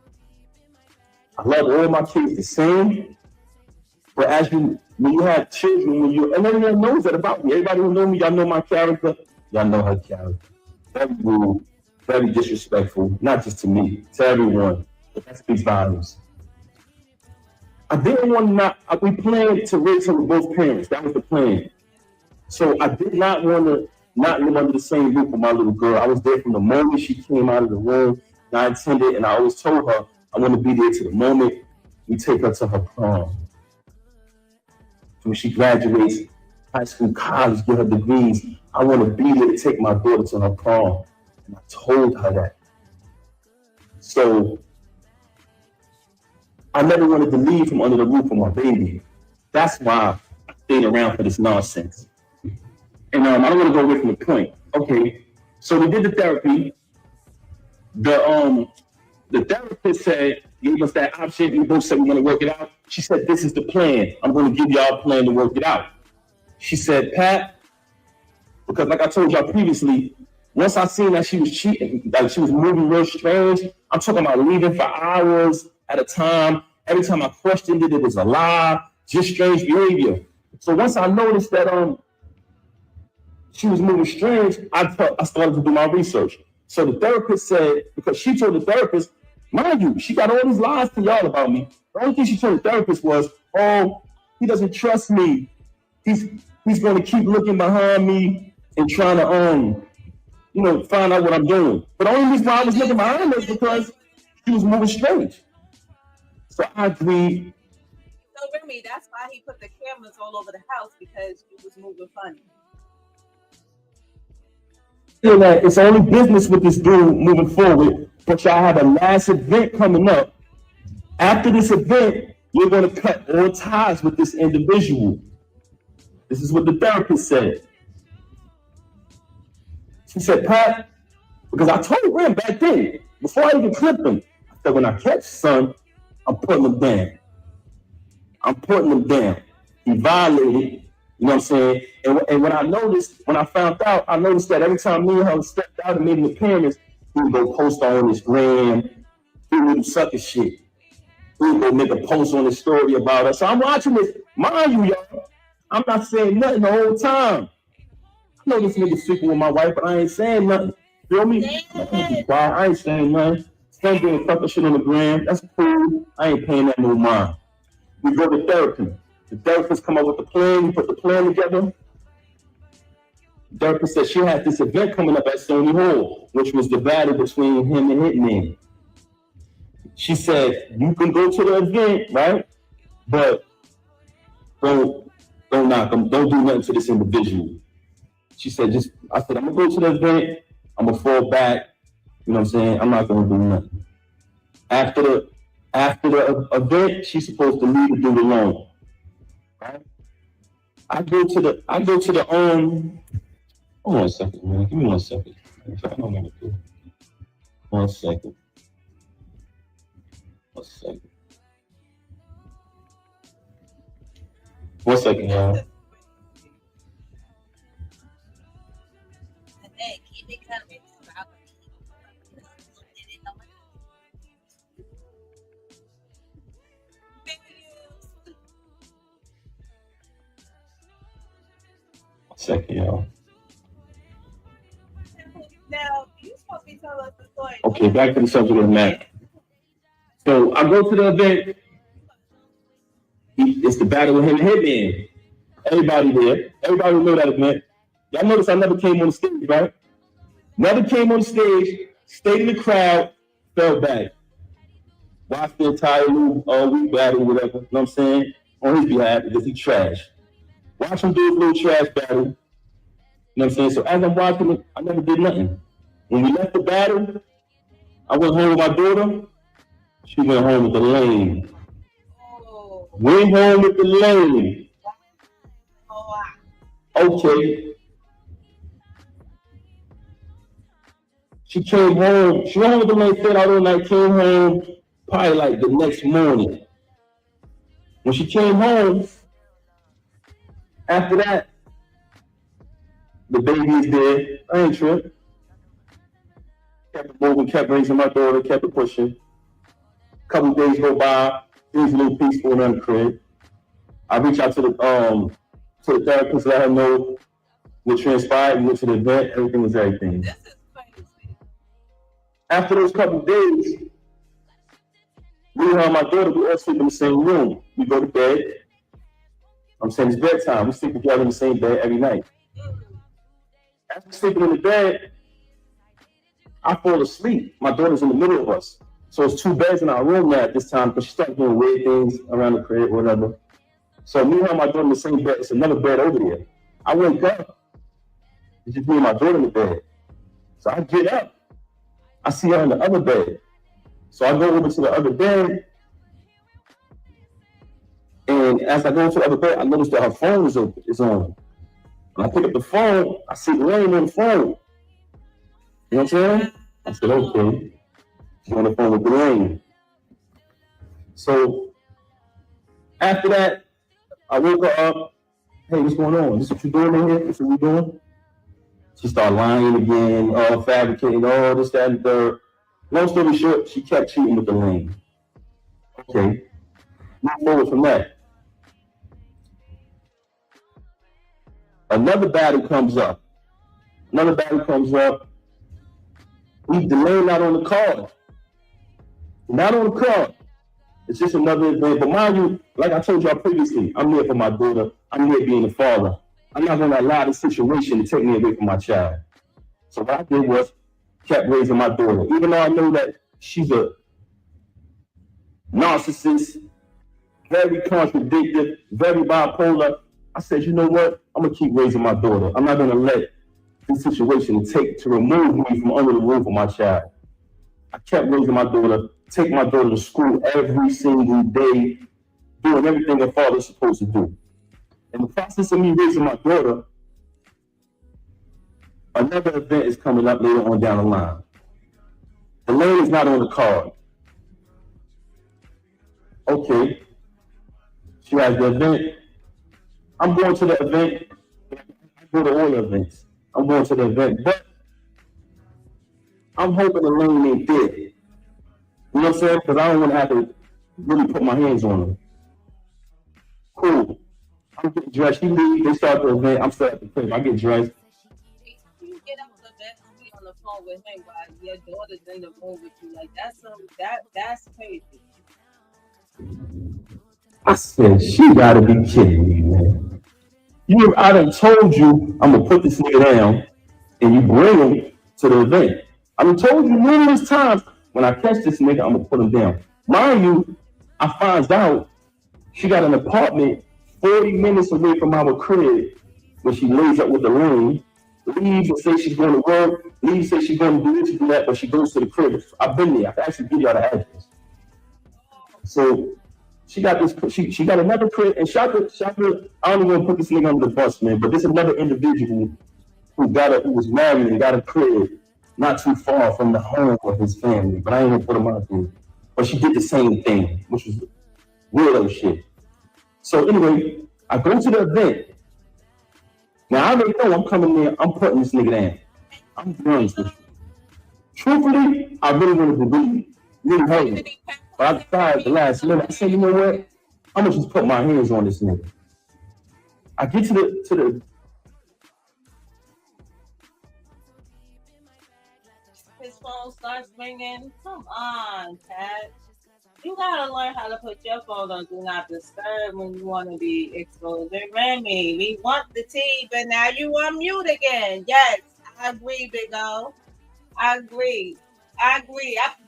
I love all my kids the same, but when you have children, and everyone knows that about me. Everybody who knows me, y'all know my character, y'all know her character. Very rude, very disrespectful, not just to me, to everyone. But that speaks volumes. I didn't want we planned to raise her with both parents. That was the plan. So I did not want to not live under the same roof with my little girl. I was there from the moment she came out of the room. And I attended, and I always told her I want to be there to the moment we take her to her prom. So when she graduates high school, college, get her degrees, I want to be there to take my daughter to her prom. And I told her that. So I never wanted to leave from under the roof of my baby. That's why I stayed around for this nonsense. And I don't want to go away from the point. Okay, so we did the therapy. The therapist gave us that option. We both said we want to work it out. She said, this is the plan. I'm going to give y'all a plan to work it out. She said, Pat, because like I told y'all previously, once I seen that she was cheating, that she was moving real strange, I'm talking about leaving for hours at a time. Every time I questioned it, it was a lie, just strange behavior. So once I noticed that she was moving strange, I started to do my research. So the therapist said, because she told the therapist, mind you, she got all these lies to y'all about me. The only thing she told the therapist was, oh, he doesn't trust me. He's going to keep looking behind me and trying to find out what I'm doing. But the only reason why I was looking behind her is because she was moving strange. So I agreed. So Remy, that's why he put the cameras all over the house, because she was moving funny. Feel that it's only business with this dude moving forward, but y'all have a last event coming up. After this event, you're going to cut all ties with this individual. This is what the therapist said. She said, Pat, because I told Rem back then, before I even clipped him, I said, when I catch son, I'm putting him down. I'm putting him down. He violated, you know what I'm saying? And when I found out, I noticed that every time me and her stepped out and made an appearance, he would go post on his gram. He would do sucker shit. He would go make a post on his story about us. So I'm watching this. Mind you, y'all, I'm not saying nothing the whole time. I know this nigga sleeping with my wife, but I ain't saying nothing. Feel me? I ain't saying nothing. Son doing fucking shit on the gram. That's cool. I ain't paying that no mind. We go to therapy. The therapist come up with the plan. We put the plan together. The therapist said she had this event coming up at Stony Hall, which was the battle between him and Hitman. She said, you can go to the event, right? But don't knock him. Don't do nothing to this individual. She said, I said, I'm gonna go to the event. I'm gonna fall back. You know what I'm saying? I'm not gonna do nothing. After the event, she's supposed to leave the dude alone. Right? I go to the hold on a second, man. Give me 1 second. I don't know what to do. 1 second. 1 second. 1 second, y'all. Hey, keep it coming. Second, y'all. Now, you're supposed to be telling us the story. Okay, back to the subject of the matter. So I go to the event. It's the battle with him and Hitman. Everybody there. Everybody know that event. Y'all notice I never came on the stage, right? Never came on the stage, stayed in the crowd, fell back. Watched the entire week battle, whatever, you know what I'm saying? On his behalf, because he trash. Watch him do his little trash battle. You know what I'm saying? So as I'm watching it, I never did nothing. When we left the battle, I went home with my daughter. She went home with the lane. Oh. Went home with the lane. Oh, Okay. She came home. She went home with the lane, stayed out all night, came home probably like the next morning. When she came home, after that, the baby is there. I ain't tripping. Kept it moving, kept raising my daughter, kept it pushing. A couple days go by, things a little peaceful around the crib. I reach out to the therapist, let her know what transpired. We went to the event, everything was everything. this is crazy. After those couple days, me and her and my daughter, we all sleep in the same room. We go to bed. I'm saying it's bedtime. We sleep together in the same bed every night. After sleeping in the bed, I fall asleep. My daughter's in the middle of us. So it's 2 beds in our room now at this time because she started doing weird things around the crib or whatever. So me and her and my daughter in the same bed. It's another bed over there. I wake up. It's just me and my daughter in the bed. So I get up. I see her in the other bed. So I go over to the other bed. And as I go to the other bed, I notice that her phone is on. When I pick up the phone, I see Remy on the phone. You know what I'm saying? I said, okay. She's on the phone with Remy. So after that, I woke her up. Hey, what's going on? This what you doing in here? This what we doing? She started lying again, fabricating, this, that, and the third. Long story short, she kept cheating with the lane. Okay. Move forward from that. Another battle comes up. The name not on the card. Not on the card. It's just another event. But mind you, like I told y'all previously, I'm here for my daughter. I'm here being a father. I'm not going to allow the situation to take me away from my child. So what I did was kept raising my daughter. Even though I know that she's a narcissist, very contradictory, very bipolar, I said, you know what? I'm going to keep raising my daughter. I'm not going to let this situation to remove me from under the roof of my child. I kept raising my daughter, take my daughter to school every single day, doing everything a father's supposed to do. In the process of me raising my daughter, another event is coming up later on down the line. The lane is not on the card. Okay. She has the event. I'm going to the event. I go to all the events. I'm going to the event, but I'm hoping the lane ain't there. You know what I'm saying? Because I don't want to have to really put my hands on her. Cool. I'm getting dressed. She leaves. They start the event. I'm still at the crib. I get dressed. You get out of the bed and be on the phone with him while your daughter's in the room with you. Like that's crazy. I said, she gotta be kidding me, man. I done told you I'm gonna put this nigga down and you bring him to the event. I done told you numerous times when I catch this nigga, I'm gonna put him down. Mind you, I find out she got an apartment 40 minutes away from our crib where she lays up with the room, leaves and say she's going to work, leaves and say she's going to do this and that, but she goes to the crib. I've been there. I can actually give y'all the address. So she got this. She got another crib, and Shaka. I don't even want to put this nigga under the bus, man. But there's another individual who was married and got a crib not too far from the home of his family. But I ain't gonna put him out there. But she did the same thing, which was weirdo shit. So anyway, I go to the event. Now I already know I'm coming there. I'm putting this nigga down. I'm being honest with you. Truthfully, I really wanted to be really hurt me. But I decided at the last minute, I said, you know what? I'm gonna just put my hands on this nigga. I get to the His phone starts ringing. Come on, Kat. You gotta learn how to put your phone on Do Not Disturb when you want to be exposed. And Remy, we want the tea, but now you on mute again. Yes, I agree, Big O. I agree.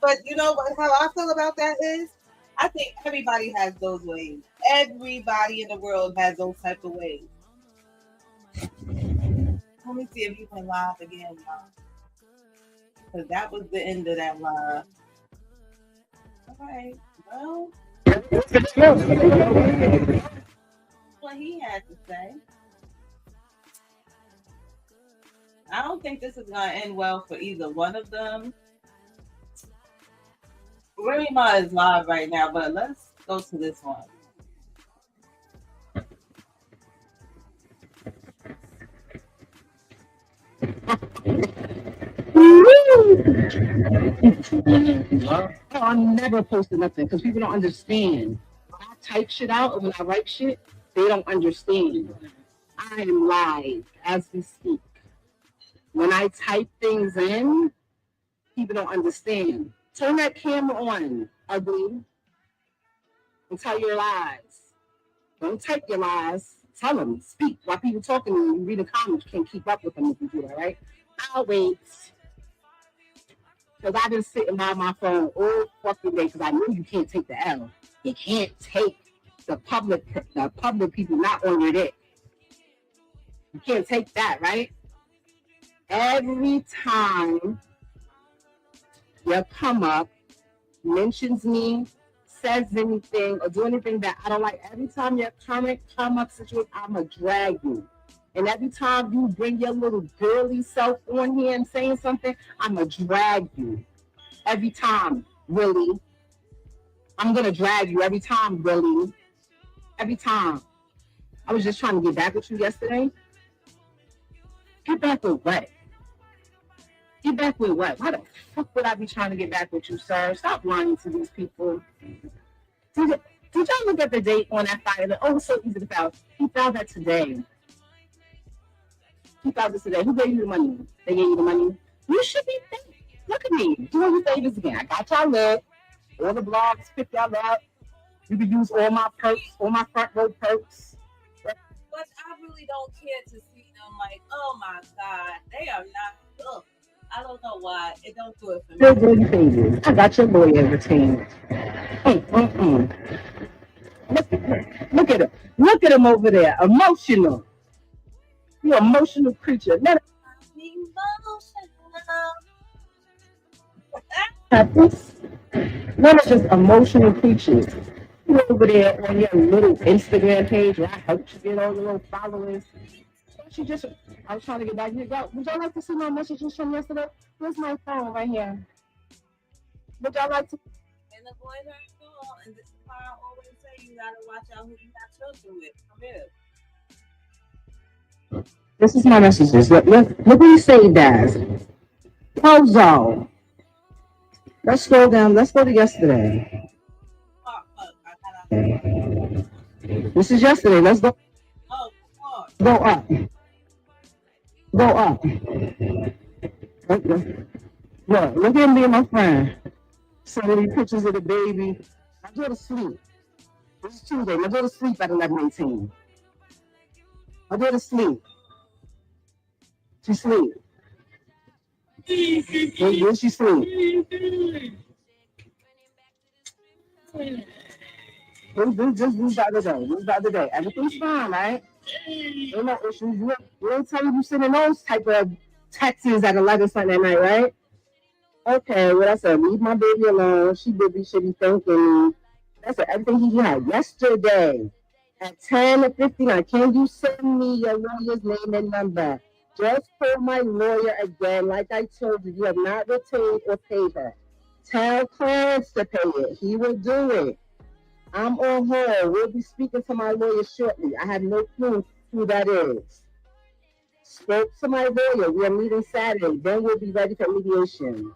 But you know what? How I feel about that is, I think everybody has those ways. Everybody in the world has those type of ways. Let me see if you can live again, y'all. Because that was the end of that live. All right. Well, what he had to say. I don't think this is going to end well for either one of them. Remy Ma is live right now, but let's go to this one. I never posted nothing because people don't understand. When I type shit out or when I write shit, they don't understand. I am live as we speak. When I type things in, people don't understand. Turn that camera on, ugly, and tell your lies. Don't type your lies. Tell them. Speak. While people talking to you, you read the comments, you can't keep up with them if you do that, right? I'll wait. Because I've been sitting by my phone all fucking day because I knew you can't take the L. You can't take the public people not on your dick. You can't take that, right? Every time you come up, mentions me, says anything, or do anything that I don't like, every time your comment come up situation, I'ma drag you. And every time you bring your little girly self on here and saying something, I'ma drag you. Every time, Willie. I'm gonna drag you every time, Willie. Every time. I was just trying to get back with you yesterday. Get back with what? Get back with what? Why the fuck would I be trying to get back with you, sir? Stop lying to these people. Did y'all look at the date on that file? Oh, it's so easy to file. He filed that today. He filed this today. Who gave you the money? They gave you the money. You should be thankful. Look at me. Doing your favors again. I got y'all lit. All the blogs pick y'all up. You can use all my perks, all my front row perks. But I really don't care to see them like, oh my God, they are not. Ugh. I don't know why. It don't do it for me. Still doing your favors. I got your lawyer retained. Look at him. Look at him over there. Emotional. You're an emotional creature. Let None of just emotional creatures. You over there on your little Instagram page where I helped you get all your little followers. She just, I was trying to get back here. Would y'all like to see my messages from yesterday? Here's my phone right here. Would y'all like to? And avoid her call. And this is why I always say you gotta watch out who you have children with. Come here. This is my messages. Look what you saved as. Pozo. Let's scroll down. Let's go to yesterday. This is yesterday. Let's go. Go up. Go up. Look at me and my friend. Sending me pictures of the baby. I go to sleep. This is Tuesday. I go to sleep at 11:18. I go to sleep. She sleep. Where she sleep? This is the other day. This is the other day. Everything's fine, right? Ain't no issues. You ain't tell you sending those type of texts at 11 something at night, right? Okay, well I said, leave my baby alone. She should be thanking me. That's everything he had yesterday at 10:59. Can you send me your lawyer's name and number? Just call my lawyer again. Like I told you, you have not retained or paid her. Tell Clarence to pay it. He will do it. I'm on hold. We'll be speaking to my lawyer shortly. I have no clue who that is. Spoke to my lawyer. We are meeting Saturday. Then we'll be ready for mediation.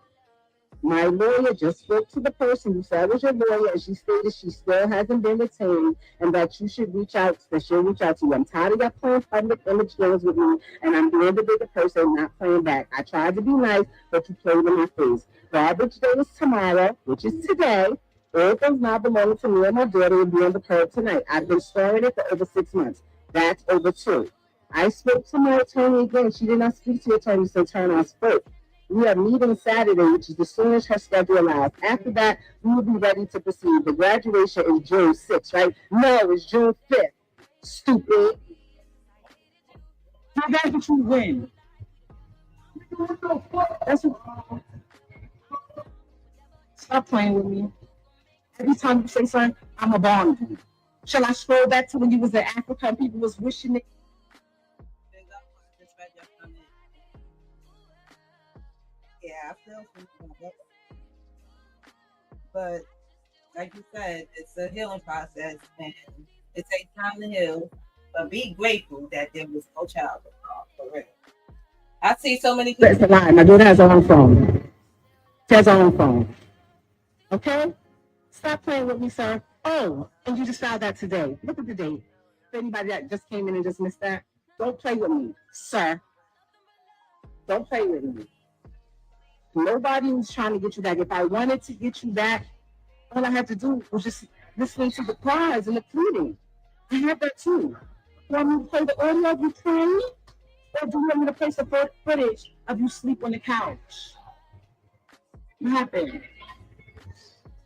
My lawyer just spoke to the person who said was your lawyer, and she stated she still hasn't been retained and that you should reach out, that she'll reach out to you. I'm tired of your playing public image games with me, and I'm being the bigger person, not playing back. I tried to be nice, but you played in my face. Garbage day is tomorrow, which is today. All things now belonging to me and my daughter will be on the curb tonight. I've been storing it for over 6 months. That's over 2. I spoke to my attorney again. She did not speak to your attorney, so Turner spoke. We are meeting Saturday, which is the soonest her schedule allows. After that, we will be ready to proceed. The graduation is June 6th, right? No, it's June 5th. Stupid. That's what you win. That's what. Stop playing with me. Every time you say something, I'm a bond. Shall I scroll back to when you was in Africa and people was wishing it? Yeah, I feel something like that. But like you said, it's a healing process and it takes time to heal. But be grateful that there was no child involved, for real. I see so many people. It's a lie. My daughter has her own phone. She has her own phone. Okay? Stop playing with me, sir. Oh, and you just filed that today. Look at the date. For anybody that just came in and just missed that, don't play with me, sir. Don't play with me. Nobody was trying to get you back. If I wanted to get you back, all I had to do was just listen to the cries and the pleading. I had that too. You want me to play the audio of you crying? Or do you want me to play some footage of you sleep on the couch? What happened?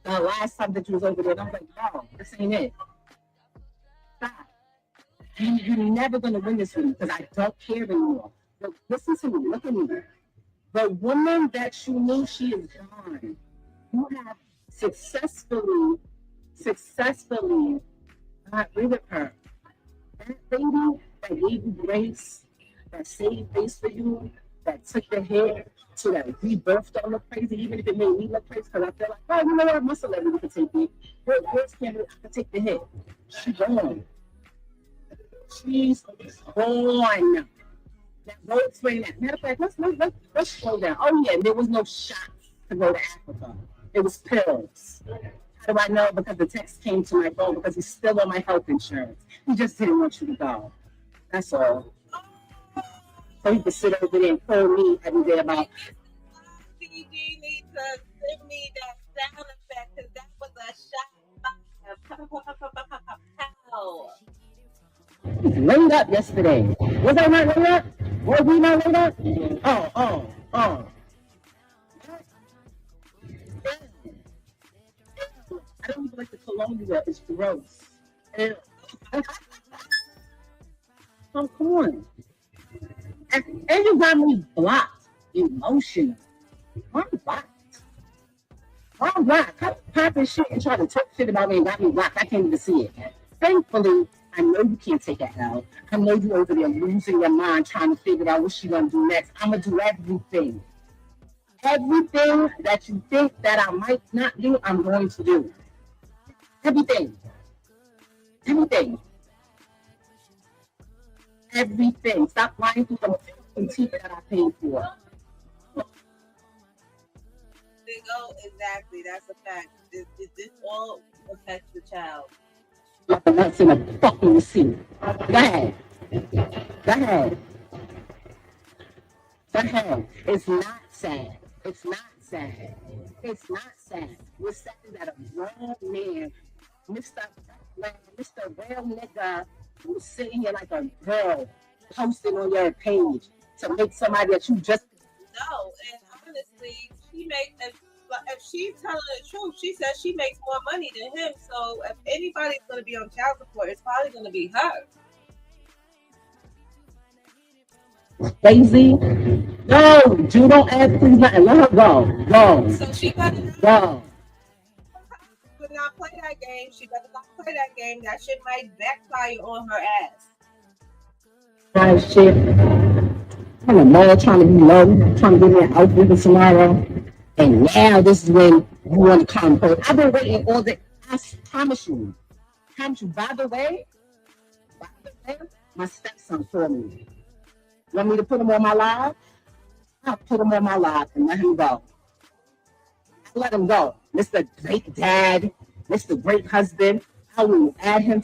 The last time that you was over there, I was like, no, this ain't it. Stop. You're never going to win this with me because I don't care anymore. But listen to me. Look at me. The woman that you knew, she is gone. You have successfully got rid of her. That lady that gave you grace, that saved face for you, that took the hit, so that we both don't look crazy, even if it made me look crazy, because I feel like, oh, you know what, my celebrity can take me. Where's Cameron? I can take the hit. She's gone. She's gone. Now, go explain that. Matter of fact, let's slow down. Oh, yeah, there was no shots to go to Africa. It was pills. How do I know? Because the text came to my phone because he's still on my health insurance. He just didn't want you to go. That's all. So he could sit over there and call me every day about. to send me that sound effect because that was a shot. Laid up yesterday. Was I not laid up? Was we not laid up? Oh. I don't even like the Colombia. It's gross. Ew. Oh, come on. And you got me blocked. Emotional. I'm blocked. I'm blocked. Come popping shit and try to talk shit about me and got me blocked. I can't even see it. Thankfully, I know you can't take it out. I know you over there losing your mind trying to figure out what she gonna do next. I'm gonna do everything. Everything that you think that I might not do, I'm going to do. Everything. Stop lying through the teeth that I paid for. Exactly, that's a fact. This all affects the child. Got the nuts in a fucking receipt. Go ahead. It's not sad. We're saying that a grown man, Mr. Real Nigga, who's sitting here like a girl, posting on your page to make somebody that you just. No, and honestly, if she's telling the truth, she says she makes more money than him. So if anybody's going to be on child support, it's probably going to be her. Crazy? No, you don't ask please nothing. Let her go. So she better go. Not play that game. She better not play that game. That shit might backfire on her ass. Right, shit. I'm a mall trying to be low, trying to get me an outfit for tomorrow. And now this is when you want to come. I've been waiting all day. I promise you. By the way, my stepson called me. Want me to put him on my live? I'll put him on my live and let him go. Let him go. Mr. Great Dad, Mr. Great Husband. I will add him.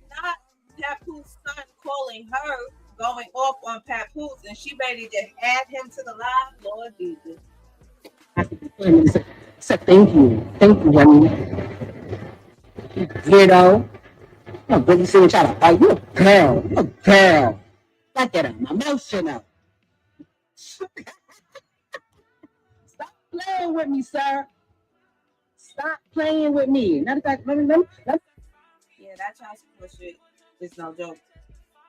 Not Papoose son calling her, going off on Papoose, and she ready to add him to the live. Lord Jesus. I said thank you, Remy. You weirdo. I'm really seeing try to fight. You a girl. I get emotional. Stop playing with me, sir. Stop playing with me. Matter of fact, let me. Yeah, that child support shit is no joke.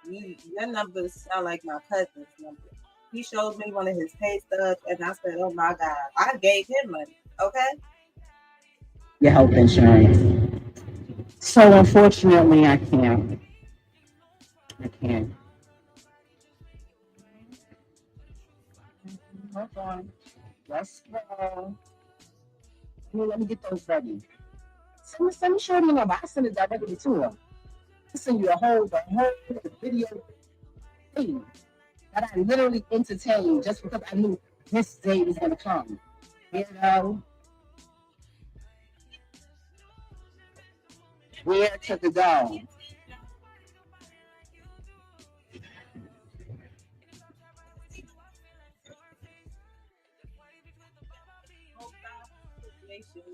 Your numbers sound like my cousin's number. He showed me one of his pay stubs, and I said, "Oh my God, I gave him money." Okay. Your health insurance. So unfortunately, I can't. Hold on. Let's go. Let me get those ready. Send me shorty a number. I send it directly to her. I send you the whole video thing that I literally entertained just because I knew this day was gonna come. You know? Where to the go?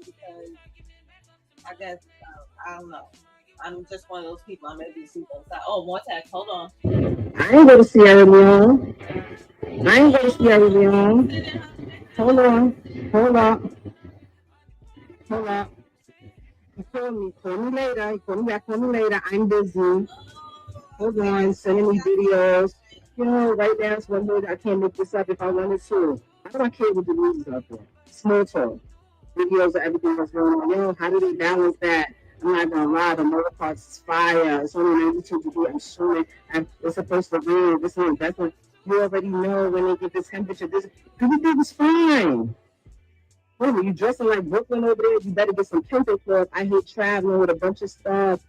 Because I guess I don't know. I'm just one of those people. I'm maybe see both sides. Oh, more text. Hold on. I ain't going to Sierra Leone. Hold on. Call me later. Call me back. I'm busy. Hold on. Sending me videos. Right now it's one minute. I can't make this up if I wanted to. I don't care what the news is out there. Small talk. Videos of everything that's going on. How do they balance that? I'm not gonna lie, the motor parts is fire. It's only 92 degrees. I'm shooting. It's supposed to rain. This one, that's what you already know when they get this temperature. Everything is fine. When you dressing like Brooklyn over there, you better get some kente clothes. I hate traveling with a bunch of stuff.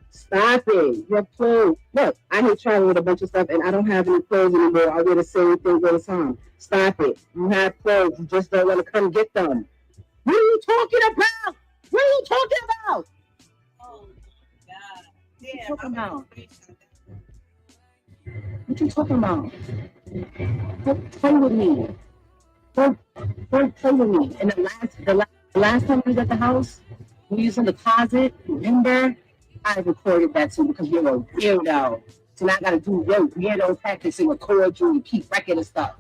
Stop it. Your clothes. Look, I hate traveling with a bunch of stuff, and I don't have any clothes anymore. I wear the same thing all the time. Stop it. You have clothes. You just don't want to come get them. What are you talking about? Oh, God. Damn, what you talking about? Don't play with me. Don't Don't play with me. And the last time we was at the house, we was in the closet, remember? I recorded that too because you're a weirdo. So now I gotta do your weirdo tactics and record you and keep record and stuff.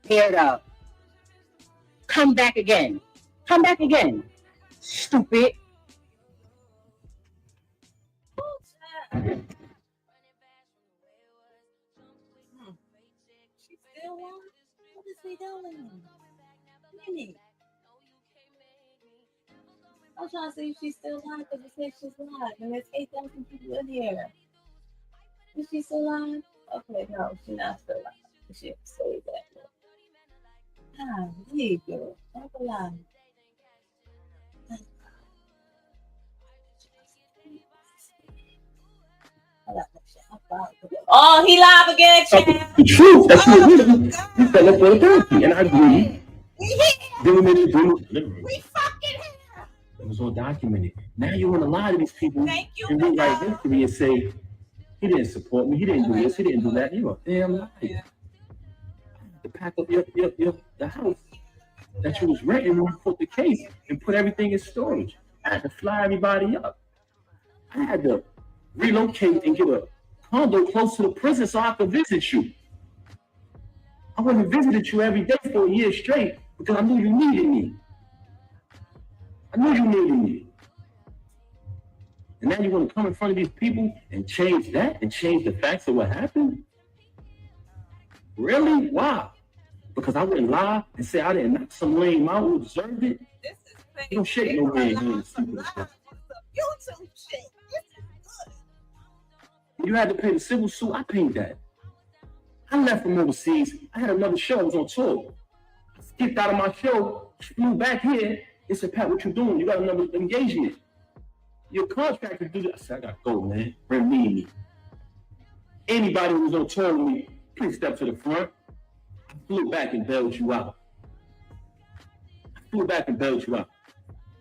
Weirdo. Come back again. Come back again. Stupid. She still on? What is he doing? Remy. I'm trying to see if she's still live because it says she's live and there's 8,000 people in here. Is she still live? Okay, no, she's not still live. She say that. Ah, there you go. Back alive. Oh, he live again, champ. The truth. That's what it is. You fell up for the therapy, and I agree. Then we made it delivery. We fucking here. It was all documented. Now you want to lie to these people Thank you, and rewrite history and say he didn't support me, he didn't do this, he didn't do that. You're a damn liar. To pack up the house that you was renting when you put the case and put everything in storage. I had to fly everybody up. I had to relocate and get a condo close to the prison so I could visit you. I wouldn't have visited you every day for a year straight because I knew you needed me. I knew you needed me. And now you want to come in front of these people and change that and change the facts of what happened? Really? Why? Because I wouldn't lie and say I didn't knock some lame out who deserved it? This is fake. You don't shake no man hand. YouTube shit. This is good. You had to pay the civil suit, I paid that. I left from overseas. I had another show, I was on tour. I skipped out of my show, flew back here. They said, Pat, what you doing? You got another engagement. Your contractor do that. I said, I gotta go, man. Remy. Anybody who was on tour with me, please step to the front. I flew back and bailed you out. Because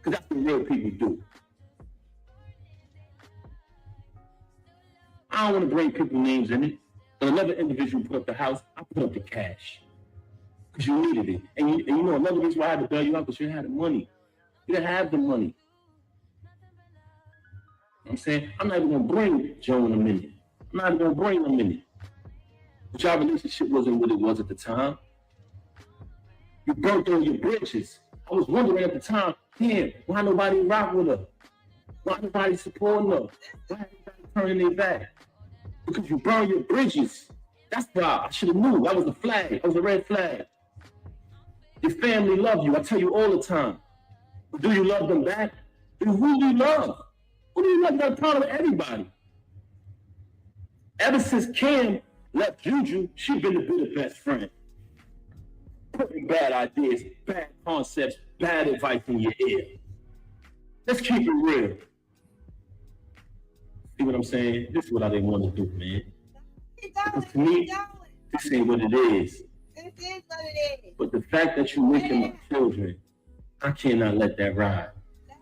that's what real people do. I don't want to bring people names in it. But another individual put up the house, I put up the cash. Because you needed it. And you know another reason why I had to bail you out, because you had the money. You didn't have the money. You know what I'm saying? I'm not even going to bring Joe in a minute. I'm not even going to bring him in it. But your relationship wasn't what it was at the time. You burnt all your bridges. I was wondering at the time, damn, why nobody rock with her? Why nobody supporting her? Why everybody turning their back? Because you burned your bridges. That's why I should have knew. That was a flag. That was a red flag. Your family love you. I tell you all the time. But do you love them back? Then who do you love? Who do you love? You got a problem with everybody. Ever since Kim left Juju, she's been the bitter best friend. Putting bad ideas, bad concepts, bad advice in your ear. Let's keep it real. See what I'm saying? This is what I didn't want to do, man. Because to me, this ain't what it is. This is what it is. But the fact that you're making my children, I cannot let that ride.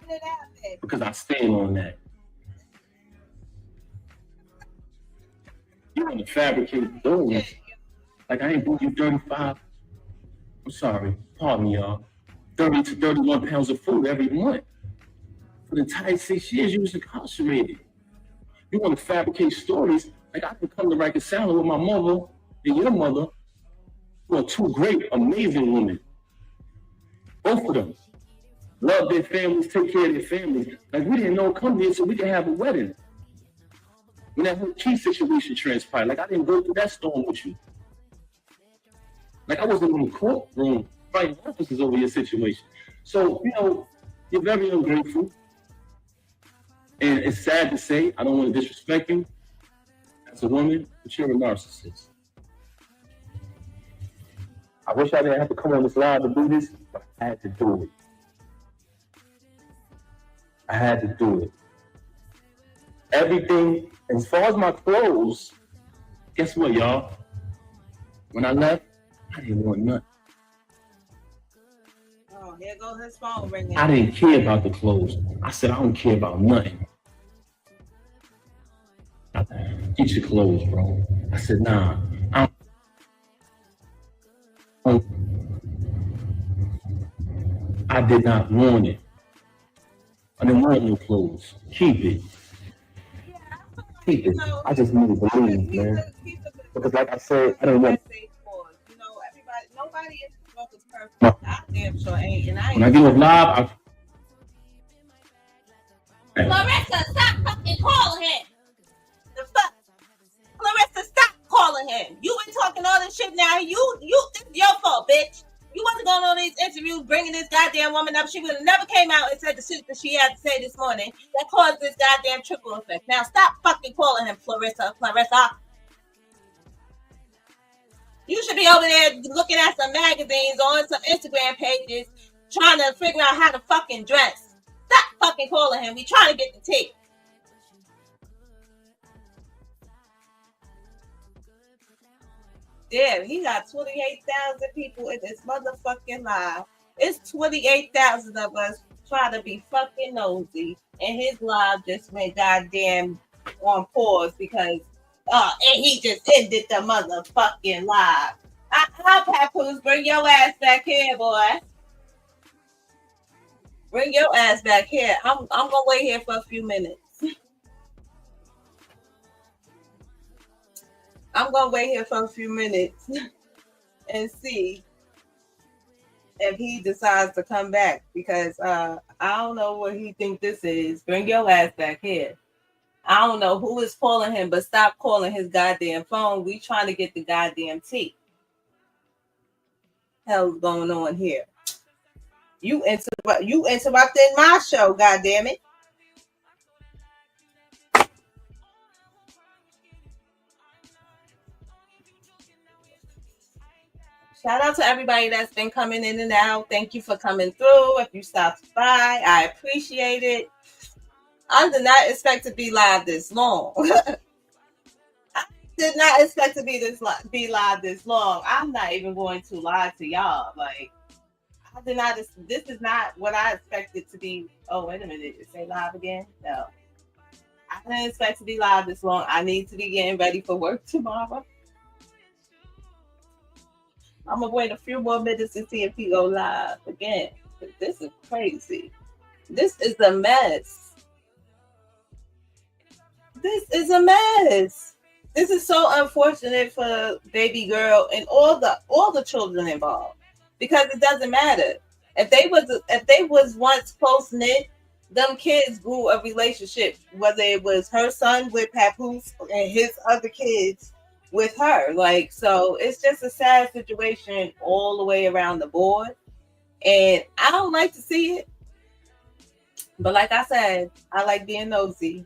Let it happen. Because I stand on that. You want to fabricate those. Like I ain't bought you 35. I'm sorry, pardon me, y'all. 30 to 31 pounds of food every month. For the entire 6 years, you was incarcerated. You want to fabricate stories like I can come to reconcile with my mother and your mother, who are two great, amazing women. Both of them love their families, take care of their families. Like we didn't know come here so we could have a wedding. When that whole key situation transpired, like I didn't go through that storm with you. Like I wasn't in the courtroom fighting officers over your situation. So, you know, you're very ungrateful. And it's sad to say, I don't want to disrespect you as a woman, but you're a narcissist. I wish I didn't have to come on this live to do this, but I had to do it. I had to do it. Everything, as far as my clothes, guess what, y'all? When I left, I didn't want nothing. Oh, here goes his phone ringing. I didn't care about the clothes. I said, I don't care about nothing. Get your clothes, bro. I said, nah. did not want it. I didn't want no clothes. Keep it. Keep it. I just need to believe, man. Because like I said, I don't want. You know, nobody in this world is perfect. I damn sure ain't. And When I get with live, Clarissa, stop fucking calling him. The fuck? Clarissa, stop calling him. You been talking all this shit now. This is your fault, bitch. You wasn't going on these interviews bringing this goddamn woman up. She would have never came out and said the shit that she had to say this morning that caused this goddamn trickle effect. Now stop fucking calling him Clarissa. You should be over there looking at some magazines on some Instagram pages trying to figure out how to fucking dress. Stop fucking calling him. We trying to get the tea. Damn, he got 28,000 people in this motherfucking live. It's 28,000 of us trying to be fucking nosy, and his live just went goddamn on pause because and he just ended the motherfucking live. Papoose, bring your ass back here, boy. Bring your ass back here. I'm gonna wait here for a few minutes. I'm gonna wait here for a few minutes and see if he decides to come back because I don't know what he think this is. Bring your ass back here. I don't know who is calling him, but stop calling his goddamn phone. We trying to get the goddamn tea. Hell's going on here? You interrupted my show, goddamn it. Shout out to everybody that's been coming in and out. Thank you for coming through. If you stopped by, I appreciate it. I did not expect to be live this long. I did not expect to be live this long. I'm not even going to lie to y'all. Like, I did not. This is not what I expected to be. Oh, wait a minute. It say live again? No. I didn't expect to be live this long. I need to be getting ready for work tomorrow. I'm gonna wait a few more minutes to see if he go live again. This is crazy. This is a mess. This is a mess. This is so unfortunate for baby girl and all the children involved because it doesn't matter if they was once close knit. Them kids grew a relationship, whether it was her son with Papoose and his other kids with her. Like, so it's just a sad situation all the way around the board. And I don't like to see it. But like I said, I like being nosy.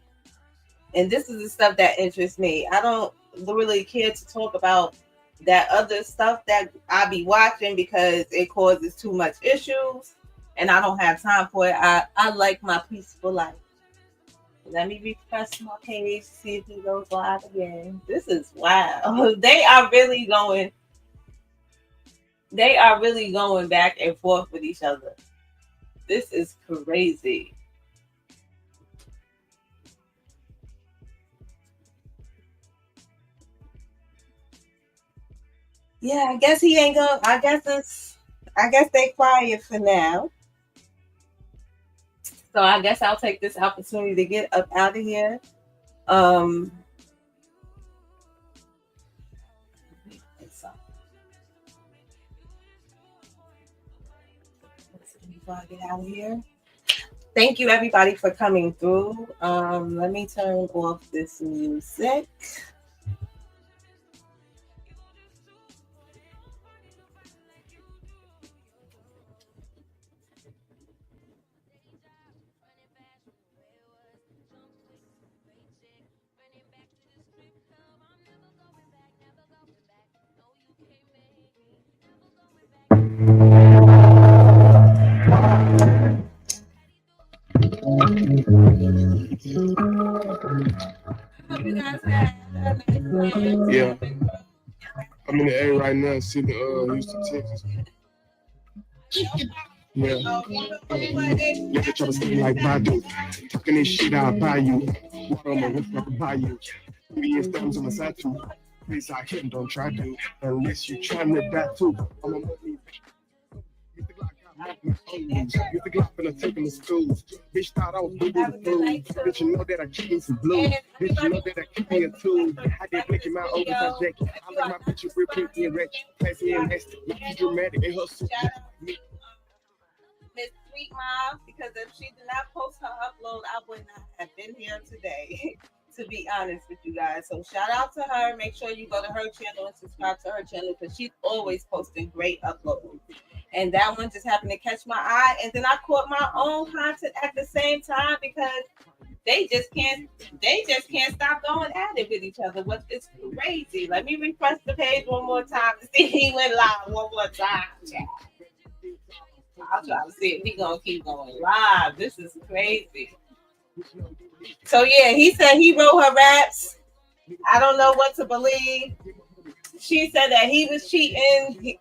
And this is the stuff that interests me. I don't really care to talk about that other stuff that I be watching because it causes too much issues. And I don't have time for it. I like my peaceful life. Let me refresh my page, see if he goes live again. This is wow. They are really going back and forth with each other. This is crazy. Yeah, I guess he ain't gonna. I guess they quiet for now. So I guess I'll take this opportunity to get up out of here. Before I get out of here. Thank you everybody for coming through. Let me turn off this music. Yeah, I'm in the A right now, sitting Houston, Texas. Yeah, nigga try to speak like Badu, talking this shit I'll buy you. Water on my roof like a bayou. Me and stones on my side too. Please I hit and don't try to, unless you try to that too. I'm a money. With the Glock and I'm taking the schools. Bitch thought I was good with the food. Bitch, you know that I keep me some blue. Bitch, you know that I keep me a tool. I did making my own time jacket. I like my picture real pinky and ratchet. Classy and nasty. Not dramatic and hustle. Miss Sweet Mom, because if she did not post her upload, I would not have been here today. To be honest with you guys. So shout out to her. Make sure you go to her channel and subscribe to her channel because she's always posting great uploads. And that one just happened to catch my eye. And then I caught my own content at the same time because they just can't stop going at it with each other. It's crazy. Let me refresh the page one more time to see if he went live one more time. I'll try to see if he's gonna keep going live. This is crazy. So yeah, he said he wrote her raps. I don't know what to believe. She said that he was cheating.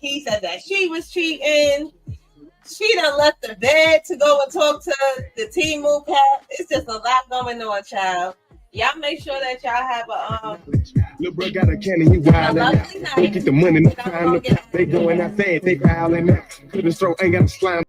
He said that she was cheating. She done left the bed to go and talk to the T-Move cat. It's just a lot going on, child. Y'all make sure that y'all have a Little bro got a cannon, he wildin' out. Don't get the money, no time to. They going out fast, they piling out. Couldn't throw, ain't got a slime.